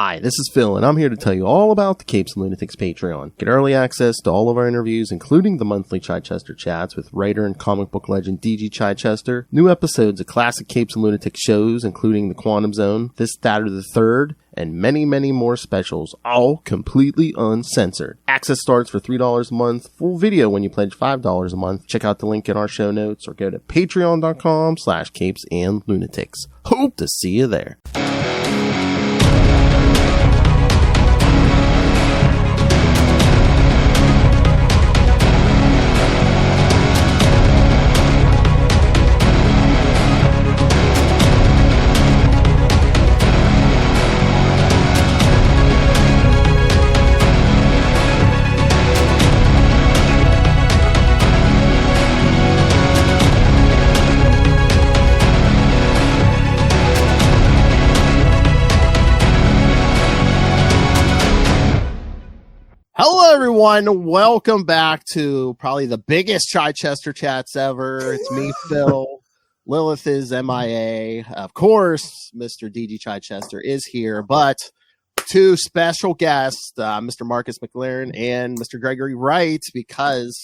Hi, this is Phil, and I'm here to tell you all about the Capes and Lunatics Patreon. Get early access to all of our interviews, including the monthly Chichester Chats with writer and comic book legend D.G. Chichester, new episodes of classic Capes and Lunatics shows, including The Quantum Zone, This, That, or the Third, and many, many more specials, all completely uncensored. Access starts for $3 a month, full video when you pledge $5 a month. Check out the link in our show notes or go to patreon.com/capesandlunatics. Hope to see you there. Hello, everyone. Welcome back to probably the biggest Chichester Chats ever. It's me, Phil. Lilith is MIA. Of course, Mr. D.G. Chichester is here, but two special guests, Mr. Marcus McLaurin and Mr. Gregory Wright, because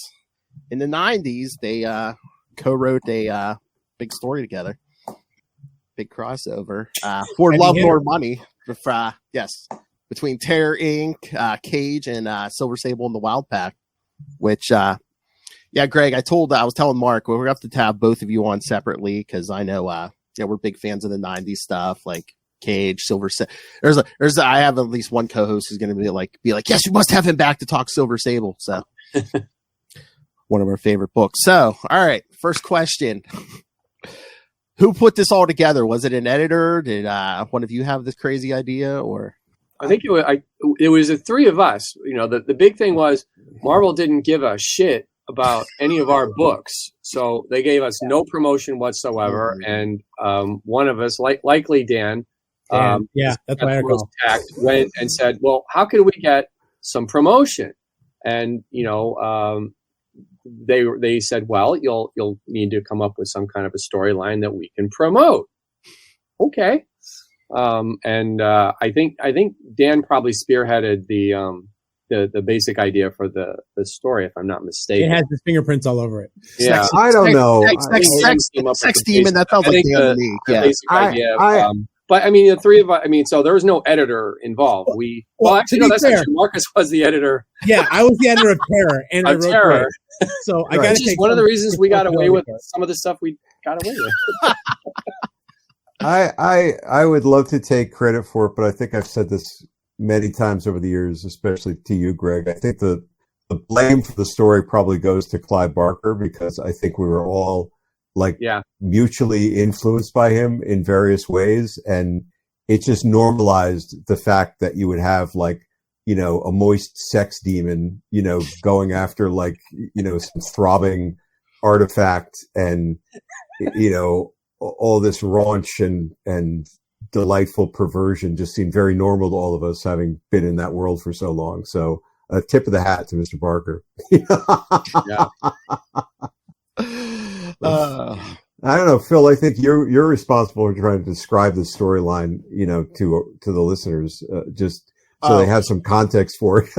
in the 90s, they co-wrote a big story together. Big crossover for Love Nor Money. Yes. Between Terror Inc., Cage, and Silver Sable and the Wild Pack, which, Greg, I was telling Mark, we're going to have to have both of you on separately, because I know, we're big fans of the 90s stuff, like Cage, Silver Sable. I have at least one co-host who's going to be like, yes, you must have him back to talk Silver Sable. So, one of our favorite books. So, all right, first question. Who put this all together? Was it an editor? Did one of you have this crazy idea, or? I think it was the three of us. You know, the big thing was Marvel didn't give a shit about any of our books. So they gave us no promotion whatsoever. And one of us, likely Dan, that's what I recall, went and said, well, how can we get some promotion? And, they said, well, you'll need to come up with some kind of a storyline that we can promote. Okay. I think Dan probably spearheaded the basic idea for the story, if I'm not mistaken. It has his fingerprints all over it. Yeah, I don't know. Sex demon. That sounds like Dan to me. The basic idea. But I mean, the three of us. I mean, so there was no editor involved. That's not true. Marcus was the editor. Yeah, I was the editor of Terror, and I wrote Terror. So I got to take one of the reasons we got away with some of the stuff we got away with. I would love to take credit for it, but I think I've said this many times over the years, especially to you, Greg. I think the blame for the story probably goes to Clive Barker, because I think we were all mutually influenced by him in various ways, and it just normalized the fact that you would have a moist sex demon, going after some throbbing artifact, and all this raunch and delightful perversion just seemed very normal to all of us, having been in that world for so long. So a tip of the hat to Mr. Barker. I don't know, Phil, I think you're responsible for trying to describe the storyline, to the listeners, just so they have some context for it.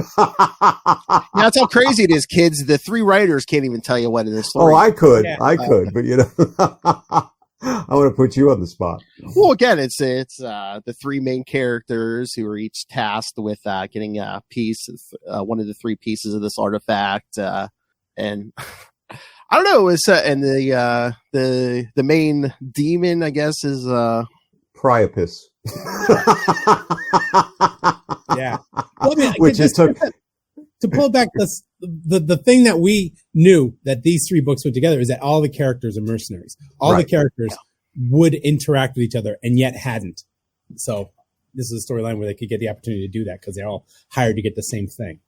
That's how crazy it is, kids. The three writers can't even tell you what it is. Oh, I could, but I want to put you on the spot. Well, again, it's the three main characters who are each tasked with getting a piece of one of the three pieces of this artifact, and I don't know. And the main demon, I guess, is Priapus. Yeah, well, I mean, which is to pull back the thing that we knew that these three books put together is that all the characters are mercenaries. All the characters would interact with each other, and yet hadn't. So this is a storyline where they could get the opportunity to do that, because they're all hired to get the same thing.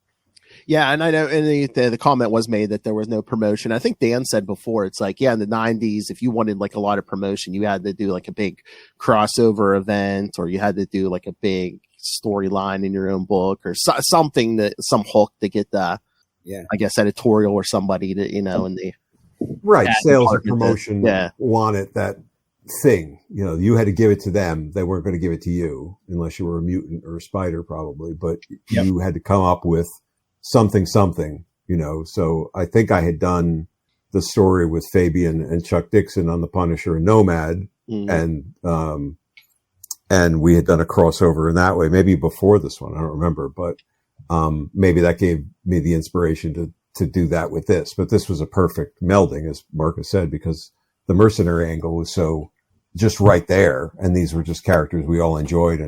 Yeah, and I know, and the comment was made that there was no promotion. I think Dan said before, it's like, in the 90s, if you wanted a lot of promotion, you had to do a big crossover event, or you had to do a big storyline in your own book, or something, some hook to get the, I guess, editorial or somebody to, in the sales and promotion want it, that thing. You know, you had to give it to them. They weren't going to give it to you unless you were a mutant or a spider, probably. But you had to come up with something, you know. So I think I had done the story with Fabian and Chuck Dixon on the Punisher and Nomad, and we had done a crossover in that way. Maybe before this one, I don't remember, but maybe that gave me the inspiration to do that with this. But this was a perfect melding, as Marcus said, because the mercenary angle was so just right there, and these were just characters we all enjoyed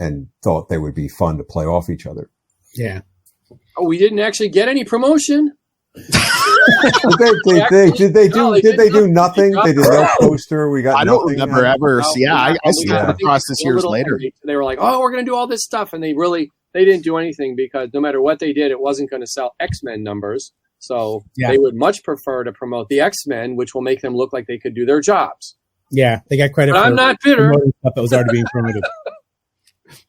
and thought they would be fun to play off each other. Yeah. Oh, we didn't actually get any promotion. Did they do nothing? They did no poster. We got. I don't remember ever. I see them across this years later. They were like, "Oh, we're going to do all this stuff," and they didn't do anything because no matter what they did, it wasn't going to sell X-Men numbers. So they would much prefer to promote the X-Men, which will make them look like they could do their jobs. Yeah, they got credit. But I'm not bitter. Stuff that was already being promoted.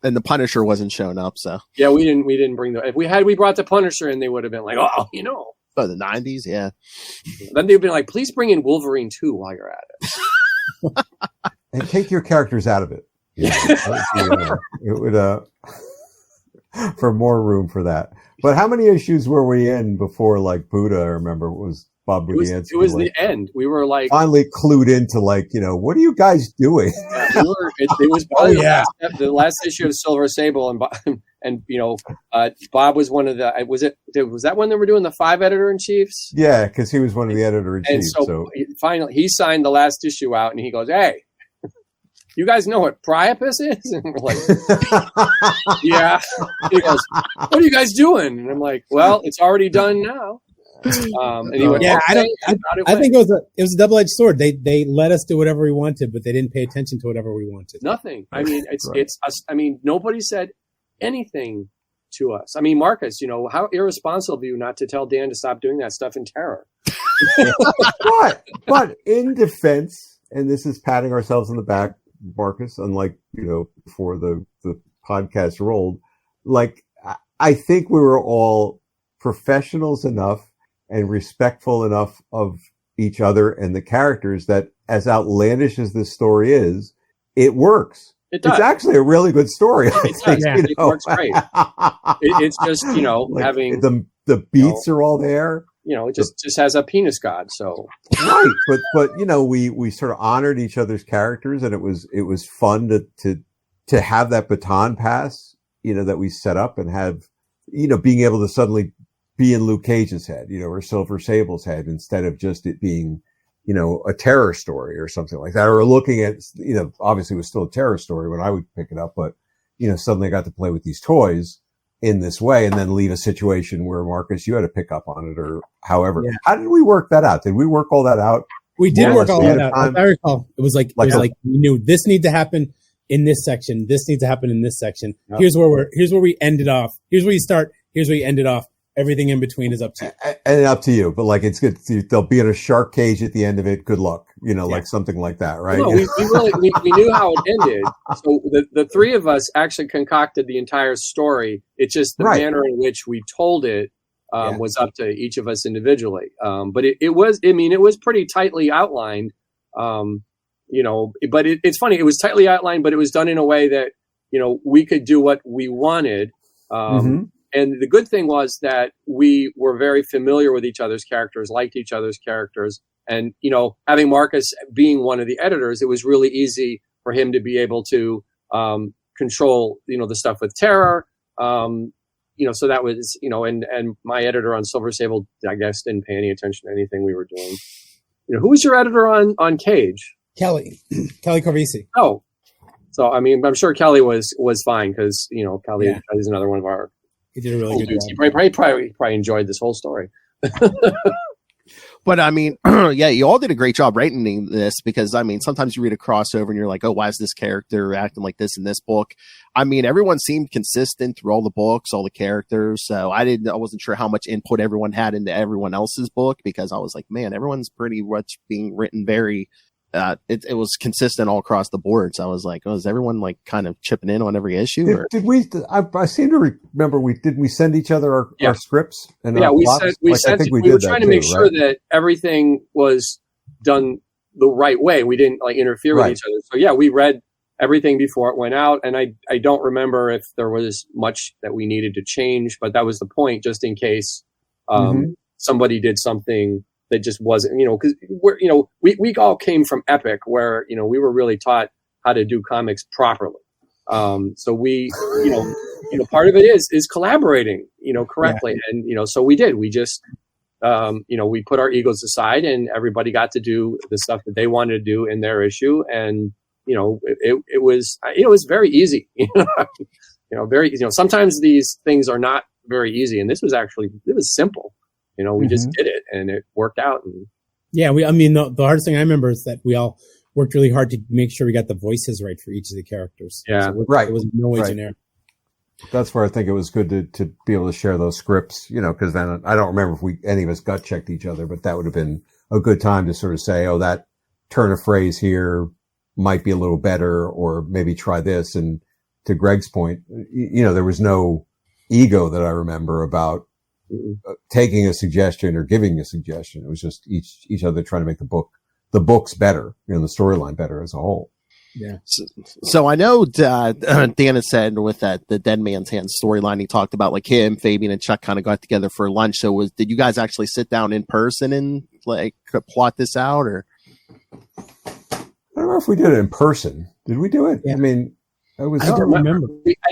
And the Punisher wasn't showing up, so Oh, we didn't bring the. If we brought the Punisher in, they would have been like, "Oh, you know." Oh, the 90s, yeah. Then they'd be like, please bring in Wolverine 2 while you're at it. And take your characters out of it. Yeah, it would for more room for that. But how many issues were we in before, like, Buddha, I remember, was Bob Budiansky? It was the end. We were like... finally clued into, like, you know, what are you guys doing? Yeah, it was probably the last issue of Silver Sable, and you know, Bob was one of the. Was that when they were doing the 5 editor-in-chiefs? Yeah, because he was one of the editor-in-chiefs. And so finally, he signed the last issue out, and he goes, "Hey, you guys know what Priapus is?" And we're like, "Yeah." He goes, "What are you guys doing?" And I'm like, "Well, it's already done now." And he went, "Yeah, okay, I think it was a double-edged sword. They let us do whatever we wanted, but they didn't pay attention to whatever we wanted. Nothing. I mean, it's us. I mean, nobody said anything to us. I mean, Marcus, you know, how irresponsible of you not to tell Dan to stop doing that stuff in Terror. but in defense, and this is patting ourselves on the back, Marcus, unlike, you know, before the podcast rolled, like, I think we were all professionals enough and respectful enough of each other and the characters that, as outlandish as this story is, it works. It does. It's actually a really good story. It does. Yeah. It works great. It's just, you know, like having the beats are all there. You know, it just has a penis god. So right, but you know, we sort of honored each other's characters, and it was fun to have that baton pass. You know, that we set up and have, you know, being able to suddenly be in Luke Cage's head, you know, or Silver Sable's head, instead of just it being, you know, a terror story or something like that, or looking at, you know, obviously it was still a terror story when I would pick it up, but, you know, suddenly I got to play with these toys in this way and then leave a situation where, Marcus, you had to pick up on it or however. Yeah. How did we work that out? Did we work all that out? We did work all that out. I recall. It was like we knew this needs to happen in this section. This needs to happen in this section. Yep. Here's where we ended off. Here's where you start. Here's where you ended off. Everything in between is up to you. And up to you. But like, it's good. They'll be in a shark cage at the end of it. Good luck. You know, like something like that, right? No, we knew how it ended. So the three of us actually concocted the entire story. It's just the manner in which we told it was up to each of us individually. But it was pretty tightly outlined. You know, but it's funny. It was tightly outlined, but it was done in a way that, you know, we could do what we wanted. And the good thing was that we were very familiar with each other's characters, liked each other's characters. And, you know, having Marcus being one of the editors, it was really easy for him to be able to control, you know, the stuff with Terror. You know, so that was, you know, and my editor on Silver Sable, I guess, didn't pay any attention to anything we were doing. You know, who was your editor on Cage? Kelly Corvisi. Oh, so, I mean, I'm sure Kelly was fine because, you know, Kelly is another one of our... He did a really good job. He probably enjoyed this whole story. But I mean, yeah, you all did a great job writing this because, I mean, sometimes you read a crossover and you're like, oh, why is this character acting like this in this book? I mean, everyone seemed consistent through all the books, all the characters. So I wasn't sure how much input everyone had into everyone else's book because I was like, man, everyone's pretty much being written very... it was consistent all across the board. So I was like, oh, is everyone like kind of chipping in on every issue? Did we? I seem to remember did we send each other our scripts? And we were trying to make sure that everything was done the right way. We didn't like interfere with each other. So yeah, we read everything before it went out. And I don't remember if there was much that we needed to change, but that was the point, just in case, somebody did something that just wasn't, cause we all came from Epic where, we were really taught how to do comics properly. So we, part of it is collaborating, correctly. Yeah. And, so we did, we just, we put our egos aside and everybody got to do the stuff that they wanted to do in their issue. And, it was very easy, sometimes these things are not very easy. And this was it was simple, we just did it and it worked out. And yeah, the hardest thing I remember is that we all worked really hard to make sure we got the voices right for each of the characters. Yeah. So it was no way generic. That's where I think it was good to be able to share those scripts, because then I don't remember if any of us gut checked each other, but that would have been a good time to sort of say, oh, that turn of phrase here might be a little better, or maybe try this. And to Greg's point, there was no ego that I remember about taking a suggestion or giving a suggestion. It was just each other trying to make the books better, the storyline better as a whole. Yeah. So I know Dan had said with that the Dead Man's Hand storyline, he talked about like him, Fabian, and Chuck kind of got together for lunch. So did you guys actually sit down in person and like plot this out, or? I don't know if we did it in person. Did we do it? Yeah. I don't remember.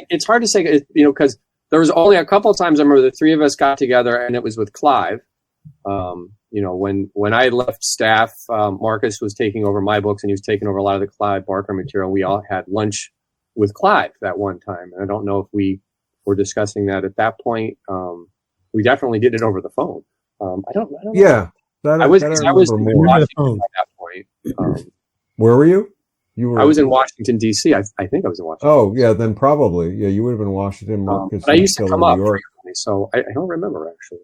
It's hard to say, because there was only a couple of times I remember the three of us got together, and it was with Clive. When I left staff, Marcus was taking over my books and he was taking over a lot of the Clive Barker material. We all had lunch with Clive that one time. And I don't know if we were discussing that at that point. We definitely did it over the phone. I don't know. Yeah. I was in Washington at that point. Where were you? I was in Washington, D.C. I think I was in Washington. Oh, yeah, then probably. Yeah, you would have been in Washington. Marcus, but I used to come up frequently, so I don't remember, actually.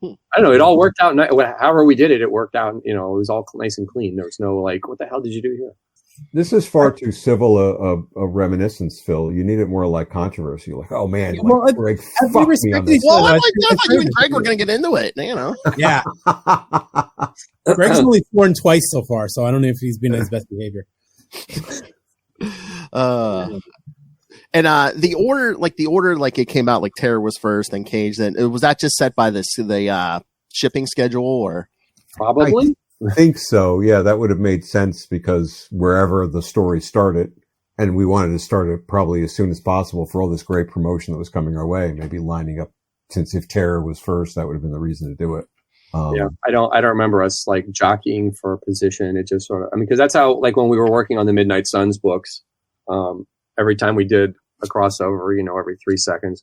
I don't know. It all worked out. However we did it, it worked out. It was all nice and clean. There was no like, what the hell did you do here? This is far too civil a reminiscence, Phil. You need it more like controversy. Like, oh man, Greg, fuck me on this. Well, I thought you and Greg were going to get into it. Yeah. Greg's only sworn twice so far, so I don't know if he's been on his best behavior. And the order, like it came out, like Terror was first, then Cage. Then was that just set by the shipping schedule, or probably? I think so. Yeah, that would have made sense because wherever the story started, and we wanted to start it probably as soon as possible for all this great promotion that was coming our way. Maybe lining up, since if Terror was first, that would have been the reason to do it. Yeah, I don't remember us like jockeying for a position. It just sort of, because that's how, like when we were working on the Midnight Suns books, every time we did a crossover, every 3 seconds,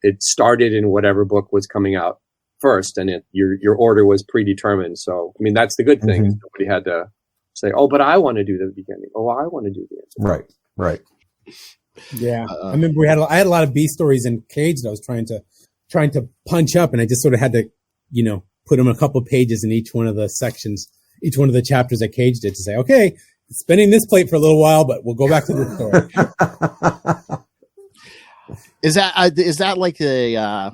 it started in whatever book was coming out first, and your order was predetermined. So, that's the good thing. Mm-hmm. Nobody had to say, "Oh, but I want to do the beginning." Oh, I want to do the end. Right. Yeah, I remember I had a lot of B stories in Cage that I was trying to punch up, and I just sort of had to, put them a couple of pages in each one of the sections, each one of the chapters that Cage did to say, okay, spinning this plate for a little while, but we'll go back to the story. Is that like the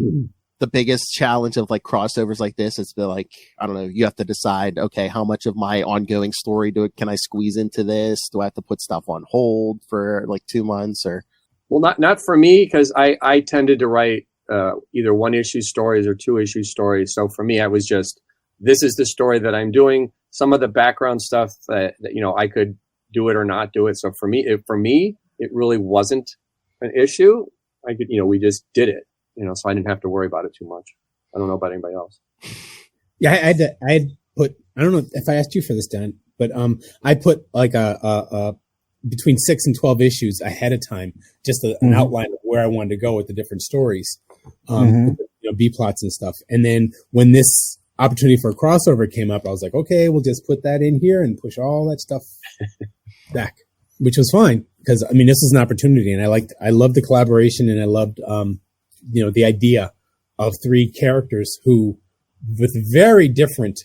biggest challenge of like crossovers like this? It's been like, I don't know, you have to decide, okay, how much of my ongoing story can I squeeze into this? Do I have to put stuff on hold for like 2 months, or? Well, not for me, because I tended to write either 1-issue stories or 2-issue stories. So for me, I was just, this is the story that I'm doing. Some of the background stuff that I could do it or not do it. So for me, it really wasn't an issue. I could, we just did it, so I didn't have to worry about it too much. I don't know about anybody else. Yeah, I had put, I don't know if I asked you for this, Dan, but I put like a between 6 and 12 issues ahead of time, just an outline of where I wanted to go with the different stories, B plots and stuff. And then when this opportunity for a crossover came up, I was like, okay, we'll just put that in here and push all that stuff back, which was fine because this is an opportunity, and I loved the collaboration, and I loved the idea of 3 characters who, with very different,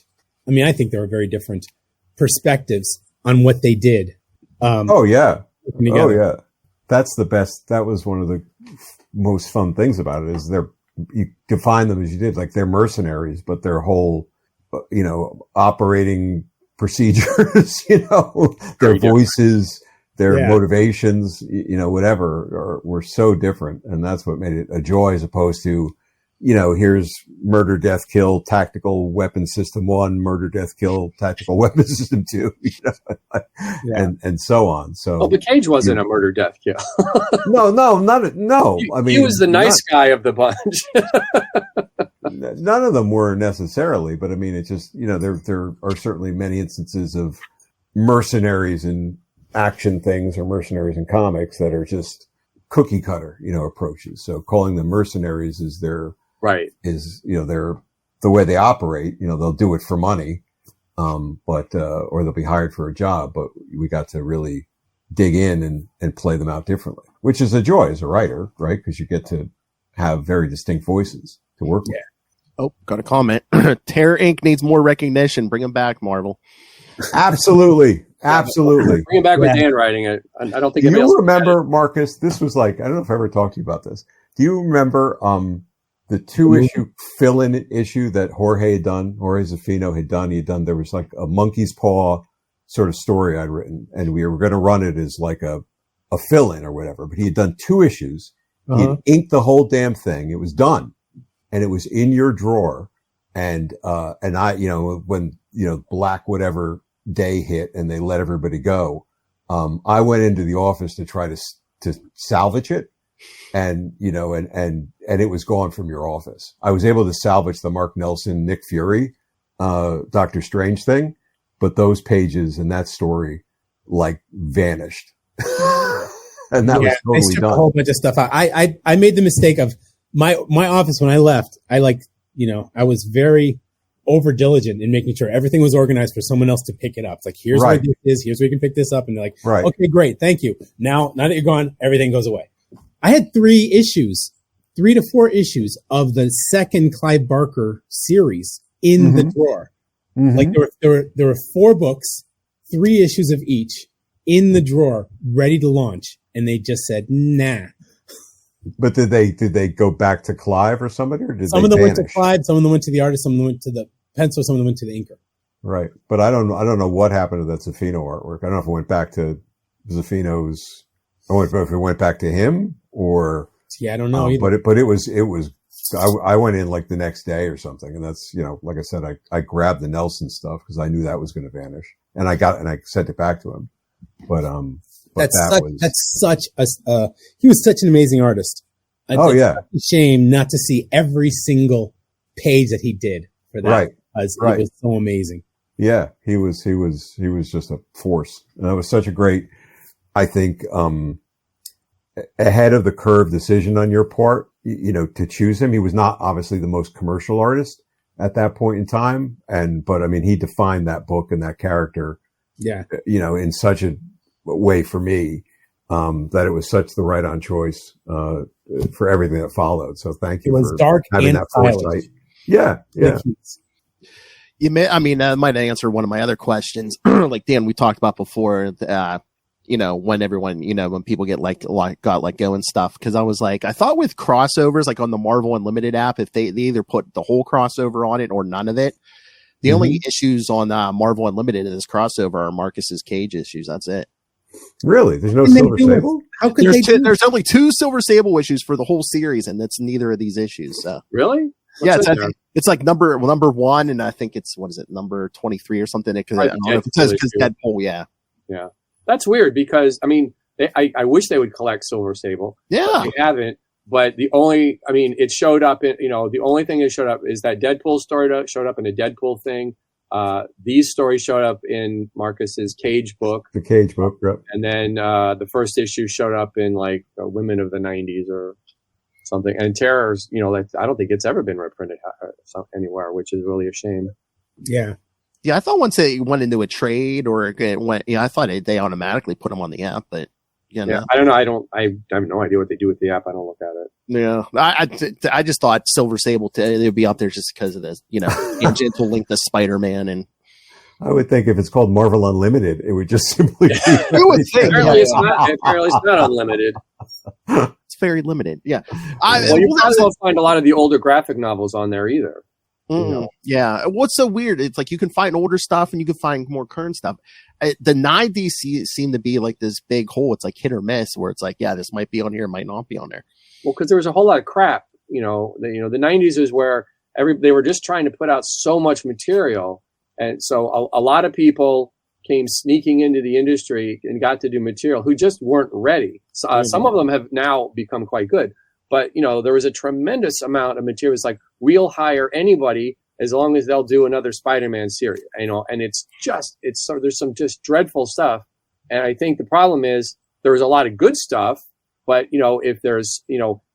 I think there were very different perspectives on what they did. Oh yeah, that's the best. That was one of the most fun things about it, is you define them as you did, like they're mercenaries, but their whole, operating procedures, their voices, their motivations, whatever, were so different. And that's what made it a joy, as opposed to, here's murder, death, kill, tactical weapon system 1, murder, death, kill, tactical weapon system 2, and so on. So, but Cage wasn't a murder, death, kill. No. I mean, he was the nice guy of the bunch. None of them were necessarily, but I mean, it's just, there are certainly many instances of mercenaries in action things or mercenaries in comics that are just cookie cutter, approaches. So calling them mercenaries is their they're the way they operate. They'll do it for money, or they'll be hired for a job. But we got to really dig in and play them out differently, which is a joy as a writer, right? Because you get to have very distinct voices to work with. Oh, got a comment. Terror Inc. needs more recognition. Bring them back, Marvel. Absolutely. Absolutely. Bring it back with Dan writing it. I don't think. Do you remember, Marcus? This was like, I don't know if I ever talked to you about this. Do you remember the 2-issue fill-in issue that Jorge Zaffino had done? There was like a monkey's paw sort of story I'd written, and we were going to run it as like a fill-in or whatever. But he had done 2 issues. He had inked the whole damn thing. It was done, and it was in your drawer. And I, when Black whatever day hit and they let everybody go, I went into the office to try to salvage it, and it was gone from your office. I was able to salvage the Mark Nelson, Nick Fury, Doctor Strange thing, but those pages and that story like vanished. And that was totally done. A whole bunch of stuff. I made the mistake of my office when I left. I was very over diligent in making sure everything was organized for someone else to pick it up. It's like, here's where this is, here's where you can pick this up. And they're like, okay, great. Thank you. Now that you're gone, everything goes away. I had 3 to 4 issues of the second Clive Barker series in the drawer. Mm-hmm. Like there were 4 books, 3 issues of each in the drawer, ready to launch. And they just said, nah. But did they go back to Clive or somebody, or did some of them went to Clive, some of them went to the artist, some of them went to the pencil, some of them went to the inker. Right, but I don't know what happened to that Zaffino artwork. I don't know if it went back to Zaffino's. I don't know if it went back to him or. Yeah, I don't know either. But it was. I went in like the next day or something, and that's like I said, I grabbed the Nelson stuff because I knew that was going to vanish, and I sent it back to him. But he was such an amazing artist. It's a shame not to see every single page that he did for that. Right. It was so amazing. Yeah, he was just a force. And that was such a great, I think, ahead of the curve decision on your part, to choose him. He was not obviously the most commercial artist at that point in time. But I mean, he defined that book and that character, in such a way for me, that it was such the right on choice, for everything that followed. So thank you for dark having that foresight. Yeah. You may, might answer one of my other questions. Like Dan, we talked about before, when everyone, when people get got let go and stuff. Cause I was like, I thought with crossovers, like on the Marvel Unlimited app, if they either put the whole crossover on it or none of it, the only issues on Marvel Unlimited in this crossover are Marcus's Cage issues. That's it. Really? There's no Silver Sable? How could there's only 2 Silver Sable issues for the whole series, and that's neither of these issues. So. Really? It's like number 1, and I think it's number 23 or something. Because Deadpool, yeah. That's weird because I wish they would collect Silver Sable. Yeah, they haven't. But it showed up in the only thing that showed up is that Deadpool story showed up in a Deadpool thing. These stories showed up in Marcus's Cage book. The Cage book, right. And then the first issue showed up in like Women of the 90s or something. And Terror's, I don't think it's ever been reprinted anywhere, which is really a shame. Yeah. Yeah, I thought once it went into a trade or it went, I thought they automatically put them on the app, but I don't know. I have no idea what they do with the app. I don't look at it. Yeah, I just thought Silver Sable it would be up there just because of this, tangential link to Spider-Man, and I would think if it's called Marvel Unlimited, it would just simply. Apparently, it's not unlimited. It's very limited. Yeah, you probably won't find a lot of the older graphic novels on there either. Yeah. What's so weird? It's like you can find older stuff and you can find more current stuff. The 90s seem to be like this big hole. It's like hit or miss, where it's like, yeah, this might be on here, might not be on there. Well, because there was a whole lot of crap. The 90s is where they were just trying to put out so much material, and so a lot of people came sneaking into the industry and got to do material who just weren't ready. So, some of them have now become quite good. But, there was a tremendous amount of material. It's like, we'll hire anybody as long as they'll do another Spider-Man series, and there's some just dreadful stuff. And I think the problem is there was a lot of good stuff, but, if there's,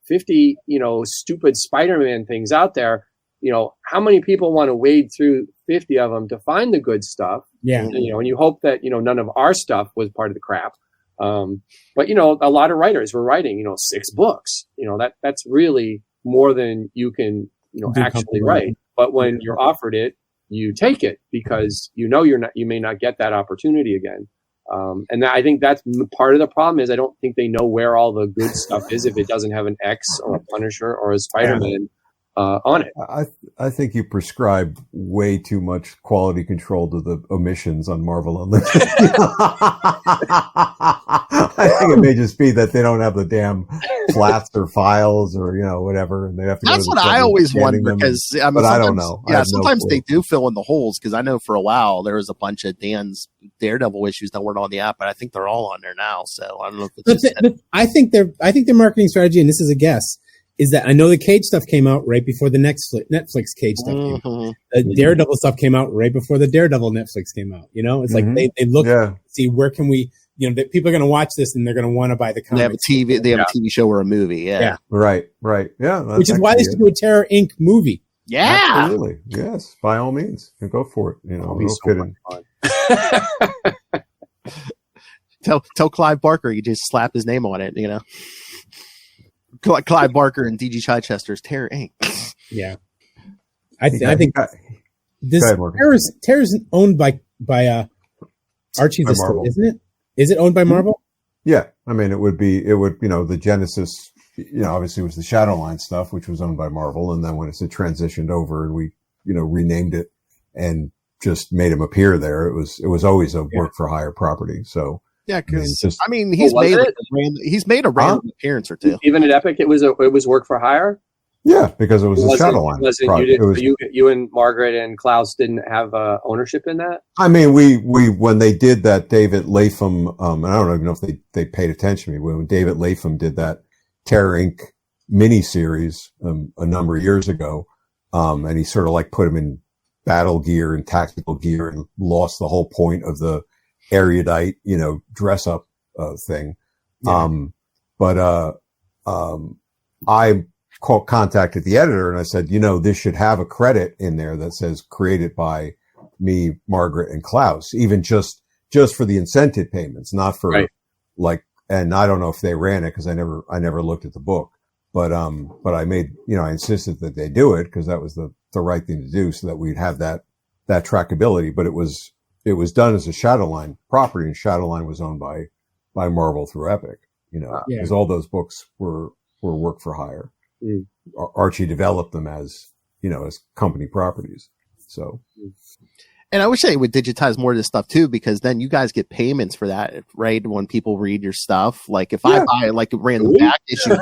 50, stupid Spider-Man things out there, how many people want to wade through 50 of them to find the good stuff? Yeah. And you hope that, none of our stuff was part of the crap. But a lot of writers were writing, 6 books, that's really more than you can, actually write. But when you're offered it, you take it because you may not get that opportunity again. And I think that's part of the problem is I don't think they know where all the good stuff is if it doesn't have an X or a Punisher or a Spider-Man on it. I think you prescribe way too much quality control to the omissions on Marvel Unlimited. I think it may just be that they don't have the damn flats or files or whatever, and they have to. That's what I always wonder because but I don't know. Yeah, sometimes they do fill in the holes because I know for a while there was a bunch of Dan's Daredevil issues that weren't on the app, but I think they're all on there now. So I don't know if it's I think their marketing strategy, and this is a guess, is that I know the Cage stuff came out right before the Netflix Cage stuff came out. The Daredevil stuff came out right before the Daredevil Netflix came out. It's like they look see where can we people are going to watch this and they're going to want to buy the comics. They have a TV show or a movie. Yeah. Right. Yeah. Which is why they should do a Terror Inc. movie. Yeah. Absolutely. Yes. By all means. Go for it. Tell Clive Barker you just slap his name on it, Clive Barker and D.G. Chichester's Terror Inc. Yeah. I think this Terror's owned by Archie the Marvel, isn't it? Is it owned by Marvel? Yeah. I mean, it would, the Genesis, obviously was the Shadowline stuff, which was owned by Marvel. And then when it's transitioned over and we, renamed it and just made him appear there, it was always a work for hire property. So, yeah, because he's made a random appearance or two. Even at Epic, it was work for hire. Yeah, because it was a Shadowline. You and Margaret and Klaus didn't have ownership in that. I mean, we when they did that, David Latham, and I don't even know if they paid attention to me when David Latham did that Terror Inc. miniseries a number of years ago, and he sort of like put him in battle gear and tactical gear and lost the whole point of the erudite, dress up thing. Yeah. I contacted the editor and I said, this should have a credit in there that says created by me, Margaret, and Klaus, even just for the incentive payments, not for and I don't know if they ran it because I never looked at the book, but I made, I insisted that they do it because that was the right thing to do so that we'd have that trackability, but it was done as a Shadowline property, and Shadowline was owned by Marvel through Epic, because all those books were work for hire. Mm. Archie developed them as company properties. So, and I wish they would digitize more of this stuff too, because then you guys get payments for that, right? When people read your stuff, like if I buy like a random back issue,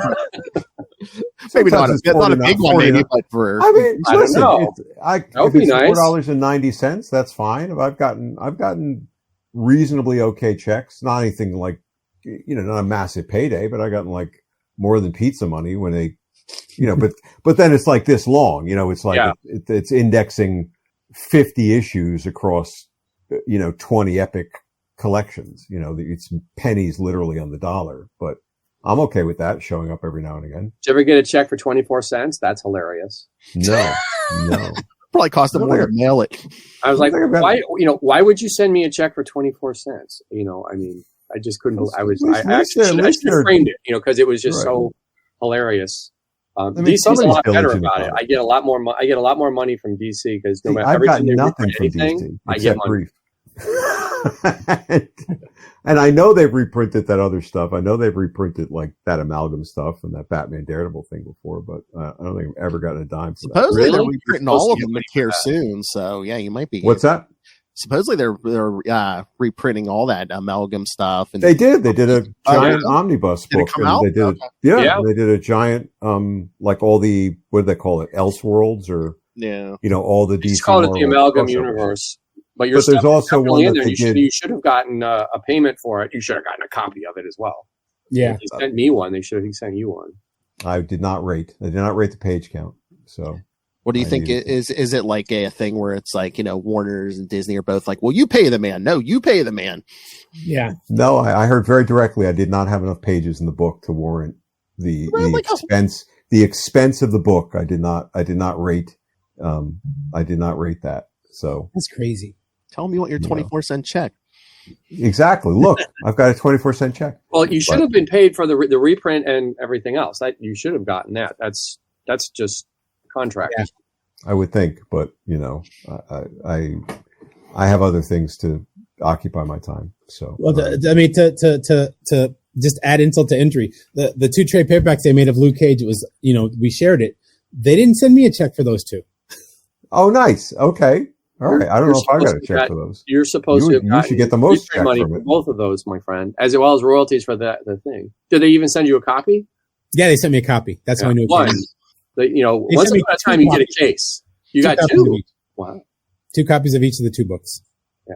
maybe not a big one, maybe, but for I mean, I don't know. That would be nice. $4.90, that's fine. If I've gotten reasonably okay checks, not anything like not a massive payday, but I've gotten like more than pizza money when they. But then it's like this long, it's like it's indexing 50 issues across, 20 Epic collections, it's pennies literally on the dollar, but I'm okay with that showing up every now and again. Did you ever get a check for 24 cents? That's hilarious. No. Probably cost them more to mail it. I was like, why would you send me a check for 24 cents? I mean, I just couldn't. I should have framed it, because it was just so hilarious. DC's a lot better about it. I get a lot more money from DC because no matter I've gotten nothing from DC I get money. And I know they've reprinted that other stuff. I know they've reprinted like that Amalgam stuff and that Batman Daredevil thing before, but I don't think I've ever gotten a dime for that. Supposedly Really? they're reprinting all of them here soon. So yeah, you might be. What's that? Supposedly they're reprinting all that Amalgam stuff. And They did. They did a giant omnibus Did it book. come and out? They did. Okay. Yeah. They did a giant, like all the, what do they call it? Elseworlds or, yeah. all the Just DC. call it the Marvel Amalgam crossovers. Universe. But But there's also one that they you did. should have gotten a payment for it. You should have gotten a copy of it as well. Yeah. He sent me one. They should have sent you one. I did not rate. I did not rate the page count. So What do you I think needed is it like a thing where it's like, Warner's and Disney are both like, well, you pay the man. No, you pay the man. Yeah. no, I heard very directly. I did not have enough pages in the book to warrant the expense. The expense of the book. I did not rate. I did not rate that. So That's crazy. Tell them you want your 24-cent check. exactly. Look, I've got a 24-cent check. Well, you should have been paid for the reprint and everything else. You should have gotten that. That's just contract. Yeah. I would think, but I have other things to occupy my time. So Well, to just add insult to injury, the 2 trade paperbacks they made of Luke Cage, it was, we shared it. They didn't send me a check for those 2. oh, nice. Okay. All right. I don't know if I got a check for those. You're supposed to have You gotten should get the most reprint check money from for it. both of those, my friend, as well as royalties for the thing. Did they even send you a copy? Yeah, they sent me a copy. That's how I knew it One. came. Once sent me upon a time, you get a case. You got copies of 2. each. Wow. 2 copies of each of the 2 books.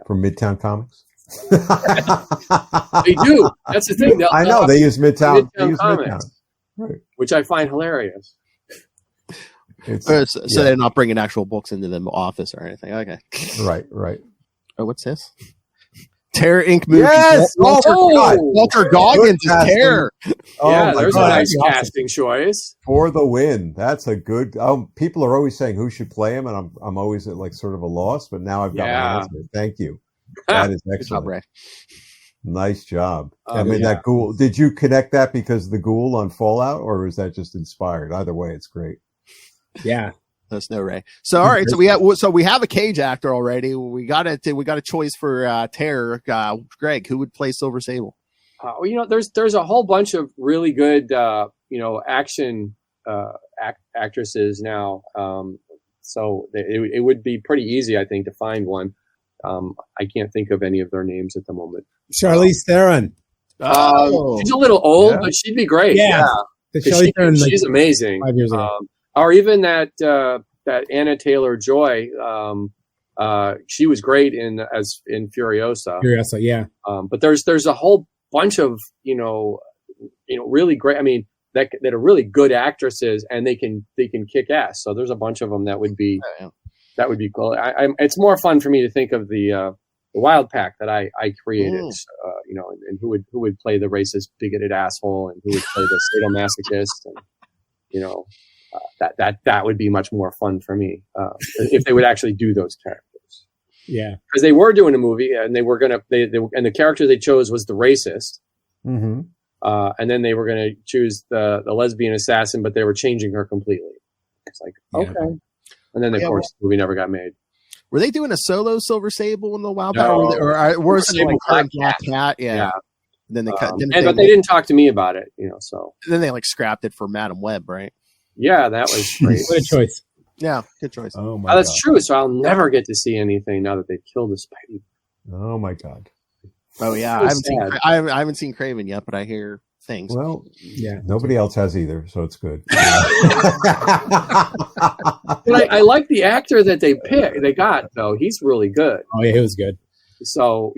From Midtown Comics. They do. That's the thing. I know they use Midtown. They Midtown use Comics. Midtown. Right. Which I find hilarious. So they're not bringing actual books into the office or anything. Okay. Right. Oh, what's this? Terror Inc. movie. Yes! Walter, Oh! Walter Goggins is casting. Terror. Oh Yeah, my there's God. a nice Awesome. casting choice. For the win. That's a good. People are always saying who should play him, and I'm always at like sort of a loss. But now I've got my answer. Thank you. That is Good job, excellent. Ray. Nice job. Oh, I mean, yeah. that ghoul. Did you connect that because of the ghoul on Fallout, or was that just inspired? Either way, it's great. Yeah. That's no Ray. So all right, so we have a Cage actor already. We got a choice for Terror. Greg, who would play Silver Sable? There's a whole bunch of really good action actresses now. So it would be pretty easy, I think, to find one. I can't think of any of their names at the moment. Charlize Theron. She's a little old, Yeah. but she'd be great. Yeah. The 'Cause Charlize Theron, like, she's amazing. 5 years ago. Or even that Anna Taylor-Joy. She was great in Furiosa. Furiosa, yeah. But there's a whole bunch of really great. I mean, that are really good actresses, and they can kick ass. So there's a bunch of them that would be cool. It's more fun for me to think of the Wild Pack that I created. And who would play the racist, bigoted asshole, and who would play the sadomasochist, and that would be much more fun for me if they would actually do those characters. Yeah. Because they were doing a movie, and they were gonna and the character they chose was the racist. Mm-hmm. And then they were going to choose the lesbian assassin, but they were changing her completely. It's like, okay. And then, of course, the movie never got made. Were they doing a solo Silver Sable in the Wild Pack? No. Or was it like Black Black Cat? Yeah. Then they cut. But they didn't talk to me about it, so. Then they scrapped it for Madam Web, right? Yeah, that was great. What a choice. Yeah, good choice. Oh my That's God. true. So I'll never get to see anything now that they've killed the Spidey. Oh my God. Oh yeah, So I haven't seen Craven yet, but I hear things. Well, Yeah. nobody else has either, so it's good. But I like the actor that they got, though. He's really good. Oh, yeah, it was good. So,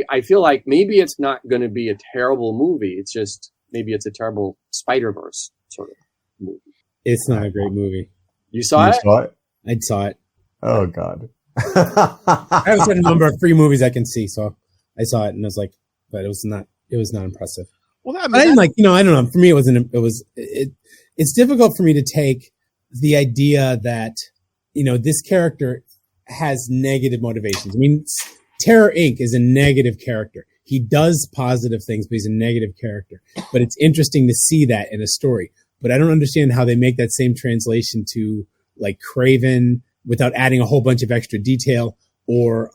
I feel like maybe it's not going to be a terrible movie. It's just, maybe it's a terrible Spider-Verse sort of movie. It's not a great movie. You saw it? Saw it? I saw it. Oh God. I have a certain number of free movies I can see, so I saw it and I was like, but it was not impressive. Well, But I didn't I don't know. For me, it's difficult for me to take the idea that, this character has negative motivations. I mean, Terror Inc. is a negative character. He does positive things, but he's a negative character. But it's interesting to see that in a story. But I don't understand how they make that same translation to like Craven without adding a whole bunch of extra detail, or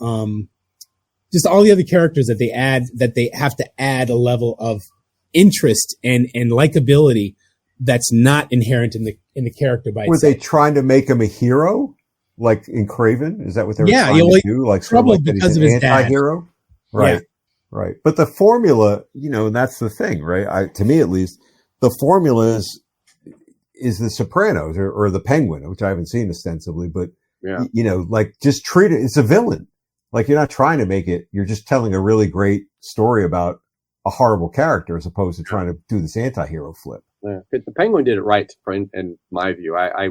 just all the other characters that they have to add a level of interest and likability that's not inherent in the character by Were itself. they trying to make him a hero, like in Craven? Is that what they were trying to do? Like sort of trouble like that because he's of an his dad. anti-hero, right? Yeah. Right. But the formula, and that's the thing, right? To me, at least, the formula is the Sopranos or the Penguin, which I haven't seen ostensibly, but like just treat it. It's a villain. Like you're not trying to make it. You're just telling a really great story about a horrible character as opposed to trying to do this anti-hero flip. Yeah. The Penguin did it right, in my view. I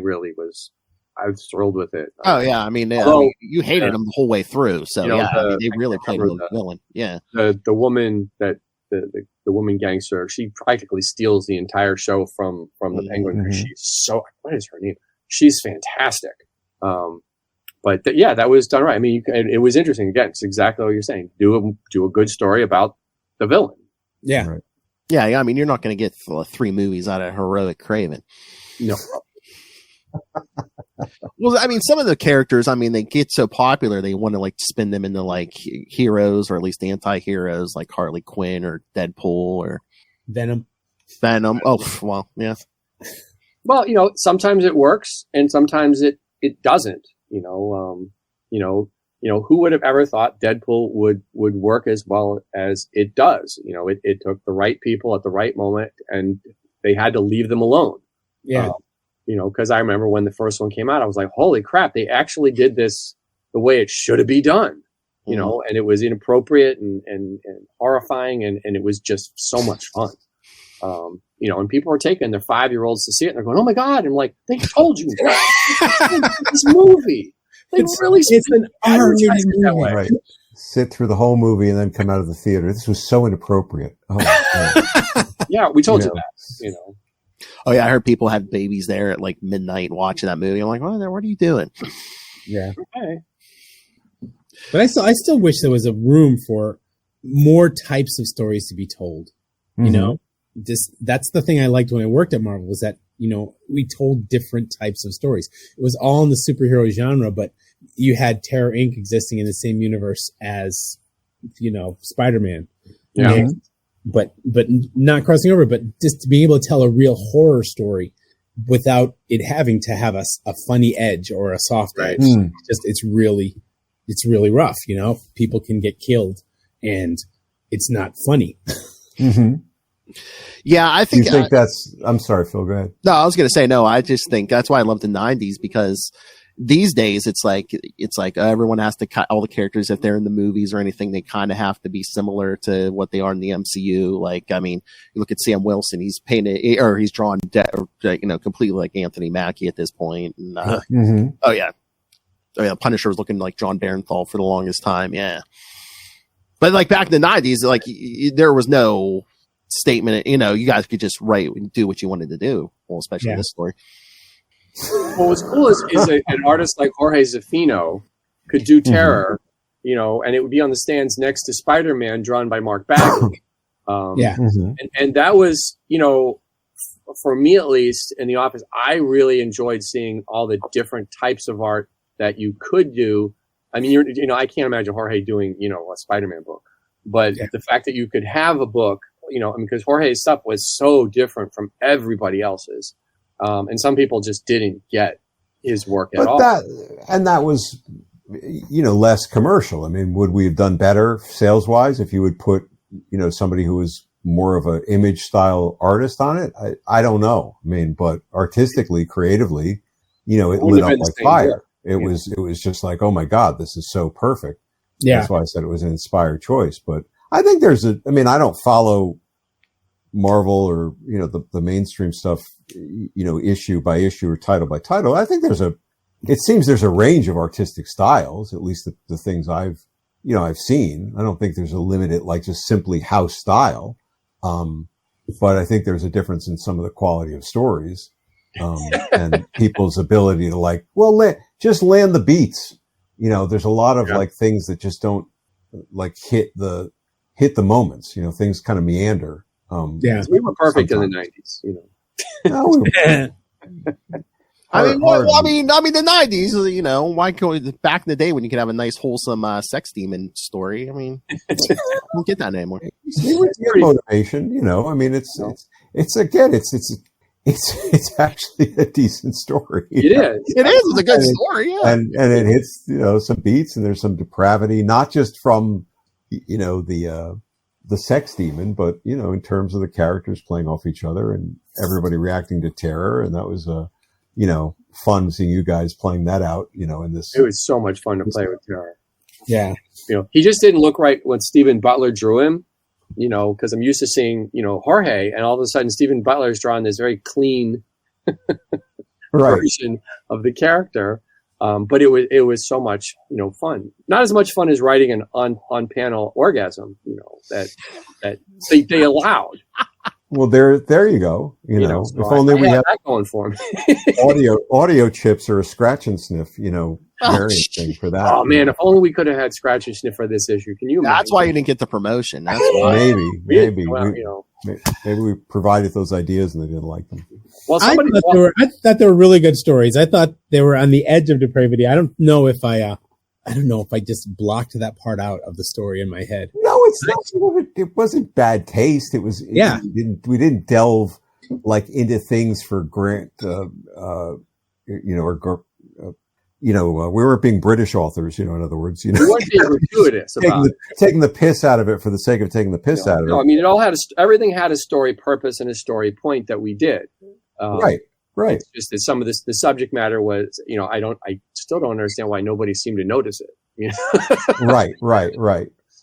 was thrilled with it. Oh yeah, I mean, you hated him the whole way through, so they really played him as a villain. Yeah, the woman that the woman gangster, she practically steals the entire show from the Penguin. Mm-hmm. She's what is her name? She's fantastic. But that was done right. I mean, it was interesting. Again, it's exactly what you're saying. Do a good story about the villain. Yeah. Right. Yeah. I mean, you're not going to get 3 movies out of Heroic Craven. No. Well, I mean, some of the characters, I mean, they get so popular, they want to like spin them into like heroes or at least anti-heroes like Harley Quinn or Deadpool or Venom. Oh, well, yeah. Well, sometimes it works and sometimes it doesn't. Who would have ever thought Deadpool would work as well as it does? It took the right people at the right moment and they had to leave them alone. Yeah. Because I remember when the first one came out, I was like, holy crap, they actually did this the way it should have been done, and it was inappropriate and horrifying and it was just so much fun. And people are taking their 5-year-olds to see it and they're going, oh my God. And I'm like, they told you this movie. It's an R-rated movie. Right. Sit through the whole movie and then come out of the theater. This was so inappropriate. Oh, yeah, we told you that, Oh yeah, I heard people had babies there at like midnight watching that movie. I'm like, what are you doing? Yeah. Okay. But I still wish there was a room for more types of stories to be told. Mm-hmm. That's the thing I liked when I worked at Marvel was that, we told different types of stories. It was all in the superhero genre, but you had Terror Inc. existing in the same universe as, Spider-Man. Yeah. And, but not crossing over, but just being able to tell a real horror story without it having to have a funny edge or a soft edge. It's really rough. People can get killed and it's not funny. Mm-hmm. Yeah, I think. You think that's? I'm sorry, Phil. Go ahead. No, I was going to say no. I just think that's why I love the '90s because these days it's like everyone has to cut all the characters if they're in the movies or anything. They kind of have to be similar to what they are in the MCU. Like, I mean, you look at Sam Wilson; he's painted or he's drawn, completely like Anthony Mackie at this point. And, Oh yeah, Punisher was looking like John Barenthal for the longest time. Yeah, but like back in the '90s, like there was no statement, you guys could just write and do what you wanted to do. Well, especially this story. Well, what's cool is an artist like Jorge Zafino could do Terror, and it would be on the stands next to Spider-Man drawn by Mark Bagley. And that was, for me at least in the office, I really enjoyed seeing all the different types of art that you could do. I mean, I can't imagine Jorge doing, a Spider-Man book, but the fact that you could have a book, because Jorge's stuff was so different from everybody else's. And some people just didn't get his work at all. That was, less commercial. I mean, would we have done better sales wise if you would put, somebody who was more of an image style artist on it? I don't know. I mean, but artistically, creatively, it lit up like fire. It was just like, oh my God, this is so perfect. Yeah. That's why I said it was an inspired choice. But I think I don't follow Marvel or, the mainstream stuff, issue by issue or title by title. I think it seems there's a range of artistic styles, at least the things I've seen. I don't think there's a limited, like just simply house style. But I think there's a difference in some of the quality of stories, and people's ability to just land the beats. There's a lot of things that just don't hit the moments, things kind of meander. We were perfect sometimes. In the 90s, I mean, the '90s. You know, why go back in the day when you could have a nice, wholesome sex demon story? I mean, you don't get that anymore. It's motivation, you know. I mean, it's actually a decent story. It is. It's a good story, yeah. And it hits, you know, some beats, and there's some depravity, not just from, you know, the sex demon, but, you know, in terms of the characters playing off each other and everybody reacting to terror. And that was, you know, fun seeing you guys playing that out, you know, in this. It was so much fun to play with terror. Yeah. You know, he just didn't look right when Stephen Butler drew him, you know, because I'm used to seeing, you know, Jorge, and all of a sudden Stephen Butler's drawing this very clean version of the character. But it was so much, you know, fun. Not as much fun as writing an on panel orgasm, you know, that they allowed. Well, there you go. You know, so if only we had that going for me. audio chips or a scratch and sniff, you know, variant thing for that. Oh man, if only we could have had scratch and sniff for this issue. Can you imagine? That's why you didn't get the promotion. That's why. Maybe we provided those ideas and they didn't like them. Well, I thought they were really good stories. I thought they were on the edge of depravity. I don't know if I just blocked that part out of the story in my head. No, it wasn't bad taste. It was, we didn't delve like into things for Grant, you know, or, you know, we weren't being British authors, you know, in other words, you know, we weren't being gratuitous about taking the piss out of it for the sake of taking the piss out of it. No, I mean, everything had a story purpose and a story point that we did. Right. It's just that some of the subject matter was, you know, I still don't understand why nobody seemed to notice it. You know? Right.